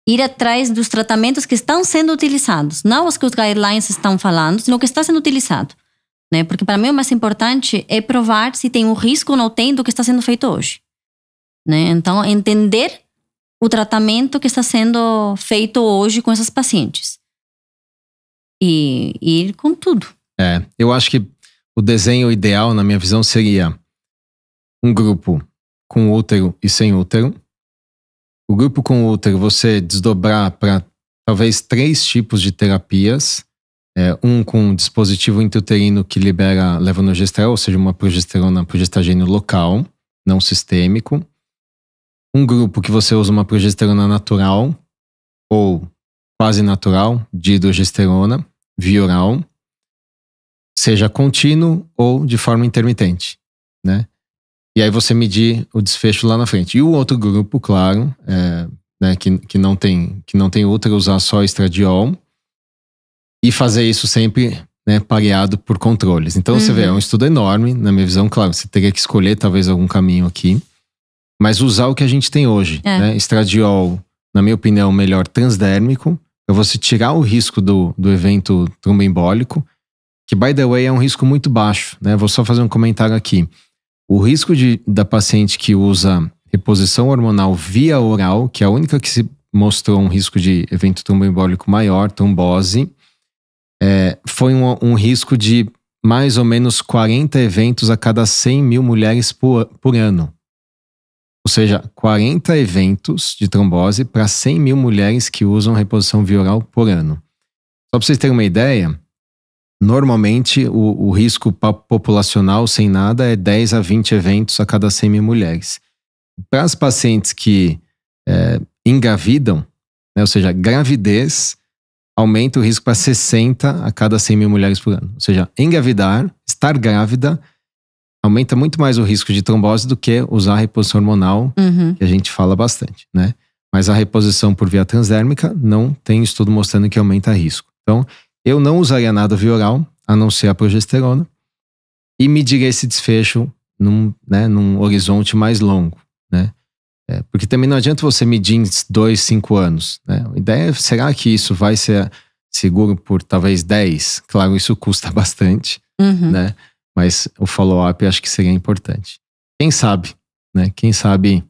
Ir atrás dos tratamentos que estão sendo utilizados. Não os que os guidelines estão falando, sino o que está sendo utilizado. Né? Porque para mim o mais importante é provar se tem um risco ou não tem do que está sendo feito hoje. Né? Então, entender o tratamento que está sendo feito hoje com essas pacientes. E ir com tudo. Eu acho que o desenho ideal, na minha visão, seria um grupo com útero e sem útero. O grupo com útero você desdobrar para talvez 3 tipos de terapias. Um com um dispositivo intrauterino que libera levonorgestrel, ou seja, uma progesterona, progestagênio local, não sistêmico. Um grupo que você usa uma progesterona natural ou quase natural, de hidrogesterona, via oral, seja contínuo ou de forma intermitente, né? E aí você medir o desfecho lá na frente. E o outro grupo, claro, né, que não tem útero, usar só estradiol e fazer isso sempre, né, pareado por controles. Então você vê, é um estudo enorme, na minha visão, claro, você teria que escolher talvez algum caminho aqui, mas usar o que a gente tem hoje, né? Estradiol, na minha opinião, melhor transdérmico, para você tirar o risco do evento tromboembólico, que, by the way, é um risco muito baixo, né? Vou só fazer um comentário aqui. O risco da paciente que usa reposição hormonal via oral, que é a única que se mostrou um risco de evento tromboembólico maior, trombose, foi um risco de mais ou menos 40 eventos a cada 100 mil mulheres por ano. Ou seja, 40 eventos de trombose para 100 mil mulheres que usam reposição via oral por ano. Só para vocês terem uma ideia, normalmente o risco populacional sem nada é 10 a 20 eventos a cada 100 mil mulheres. Para as pacientes que engravidam, né, ou seja, gravidez, aumenta o risco para 60 a cada 100 mil mulheres por ano. Ou seja, engravidar, estar grávida, aumenta muito mais o risco de trombose do que usar a reposição hormonal, que a gente fala bastante, né? Mas a reposição por via transdérmica não tem estudo mostrando que aumenta risco. Então, eu não usaria nada via oral, a não ser a progesterona, e mediria esse desfecho num horizonte mais longo, né? Porque também não adianta você medir em 2, 5 anos, né? A ideia é, será que isso vai ser seguro por talvez 10? Claro, isso custa bastante, né? Mas o follow-up eu acho que seria importante. Quem sabe, né? Quem sabe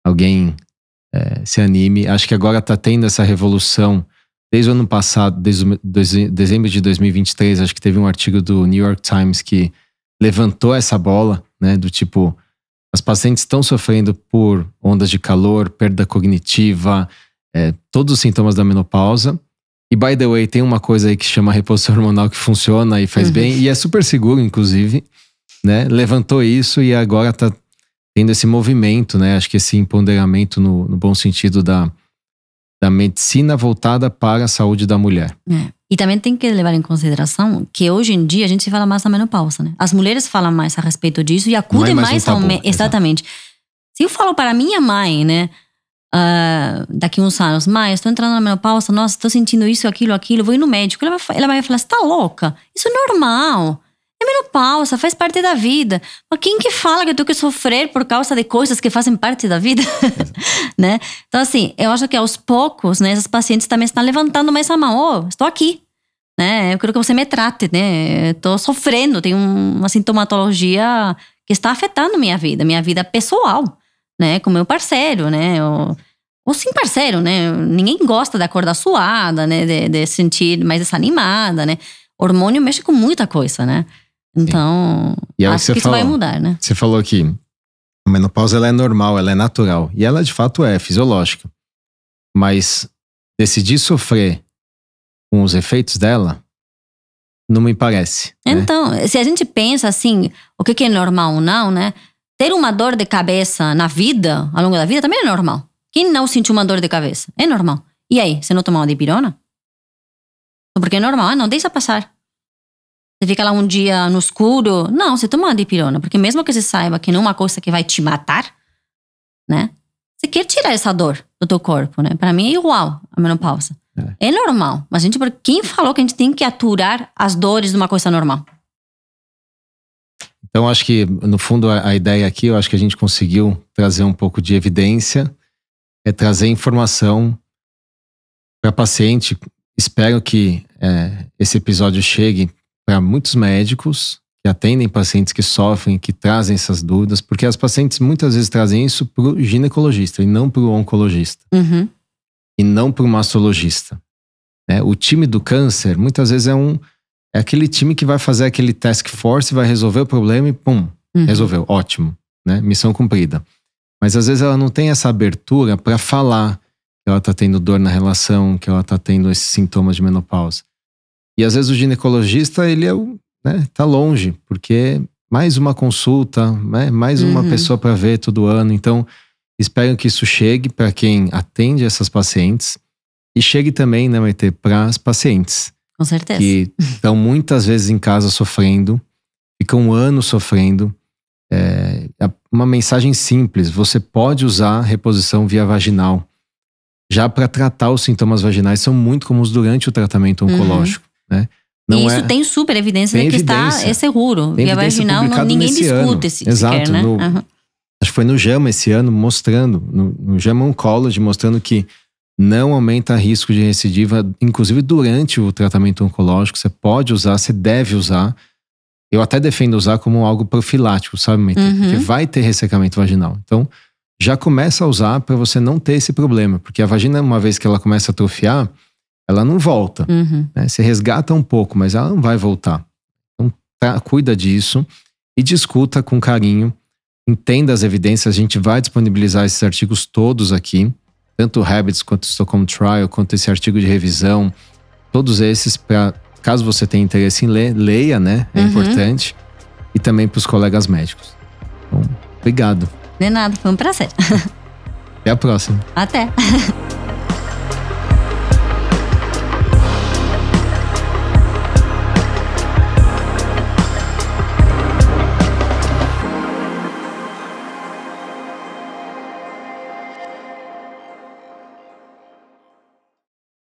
alguém se anime. Acho que agora está tendo essa revolução desde o ano passado, desde dezembro de 2023, acho que teve um artigo do New York Times que levantou essa bola, né? Do tipo, as pacientes estão sofrendo por ondas de calor, perda cognitiva, todos os sintomas da menopausa. E, by the way, tem uma coisa aí que chama reposição hormonal que funciona e faz bem. E é super seguro, inclusive, né? Levantou isso e agora tá tendo esse movimento, né? Acho que esse empoderamento no bom sentido da medicina voltada para a saúde da mulher. E também tem que levar em consideração que hoje em dia a gente fala mais da menopausa, né? As mulheres falam mais a respeito disso e acudem mais ao médico. Exatamente. Se eu falo para minha mãe, né? Daqui uns anos, mãe, estou entrando na menopausa, nossa, estou sentindo isso, aquilo, vou ir no médico. Ela vai falar, você tá louca? Isso é normal. É menopausa, faz parte da vida. Mas quem que fala que eu tenho que sofrer por causa de coisas que fazem parte da vida? Né? Então, assim, eu acho que aos poucos, né, essas pacientes também estão levantando mais a mão. Estou aqui, né? Eu quero que você me trate, né? Estou sofrendo, tenho uma sintomatologia que está afetando minha vida pessoal, né? Com meu parceiro, né? Ou sem parceiro, né? Ninguém gosta de acordar suada, né? De sentir mais desanimada, né? Hormônio mexe com muita coisa, né? Então, acho que isso vai mudar, né? Você falou que a menopausa ela é normal, ela é natural. E ela de fato é fisiológica. Mas decidir sofrer com os efeitos dela, não me parece. Então, se a gente pensa assim, o que é normal ou não, né? Ter uma dor de cabeça na vida, ao longo da vida, também é normal. Quem não sentiu uma dor de cabeça? É normal. E aí, você não tomar uma dipirona? Porque é normal, não deixa passar. Você fica lá um dia no escuro. Não, você toma uma dipirona. Porque mesmo que você saiba que não é uma coisa que vai te matar, né? Você quer tirar essa dor do teu corpo, né? Pra mim é igual a menopausa. É normal. Mas quem falou que a gente tem que aturar as dores de uma coisa normal? Então, acho que, no fundo, a ideia aqui, eu acho que a gente conseguiu trazer um pouco de evidência, trazer informação para paciente. Espero que esse episódio chegue para muitos médicos que atendem pacientes que sofrem, que trazem essas dúvidas, porque as pacientes muitas vezes trazem isso para o ginecologista e não para o oncologista. E não para o mastologista. O time do câncer, muitas vezes é aquele time que vai fazer aquele task force, vai resolver o problema e pum, resolveu, ótimo, né? Missão cumprida. Mas às vezes ela não tem essa abertura para falar que ela tá tendo dor na relação, que ela tá tendo esses sintomas de menopausa. E às vezes o ginecologista, ele tá longe, porque mais uma consulta, né? Mais uma pessoa para ver todo ano. Então, espero que isso chegue para quem atende essas pacientes e chegue também, né, Maitê, para as pacientes. Com certeza. Que estão muitas vezes em casa sofrendo, ficam um ano sofrendo. Uma mensagem simples: você pode usar reposição via vaginal já para tratar os sintomas vaginais, são muito comuns durante o tratamento oncológico, né? Não e isso tem super evidência de que é seguro. Via vaginal, ninguém discute esse Exato, sequer, né? Acho que foi no JAMA esse ano, mostrando, no JAMA Oncology, mostrando que não aumenta risco de recidiva, inclusive durante o tratamento oncológico. Você pode usar, você deve usar. Eu até defendo usar como algo profilático, sabe, Maitê? Porque vai ter ressecamento vaginal. Então, já começa a usar para você não ter esse problema. Porque a vagina, uma vez que ela começa a atrofiar, ela não volta. Né? Você resgata um pouco, mas ela não vai voltar. Então, cuida disso e discuta com carinho. Entenda as evidências. A gente vai disponibilizar esses artigos todos aqui. Tanto o Habits, quanto o Stockholm Trial, quanto esse artigo de revisão. Todos esses, para caso você tenha interesse em ler, leia, né? É importante. E também para os colegas médicos. Então, obrigado. De nada, foi um prazer. Até a próxima. Até.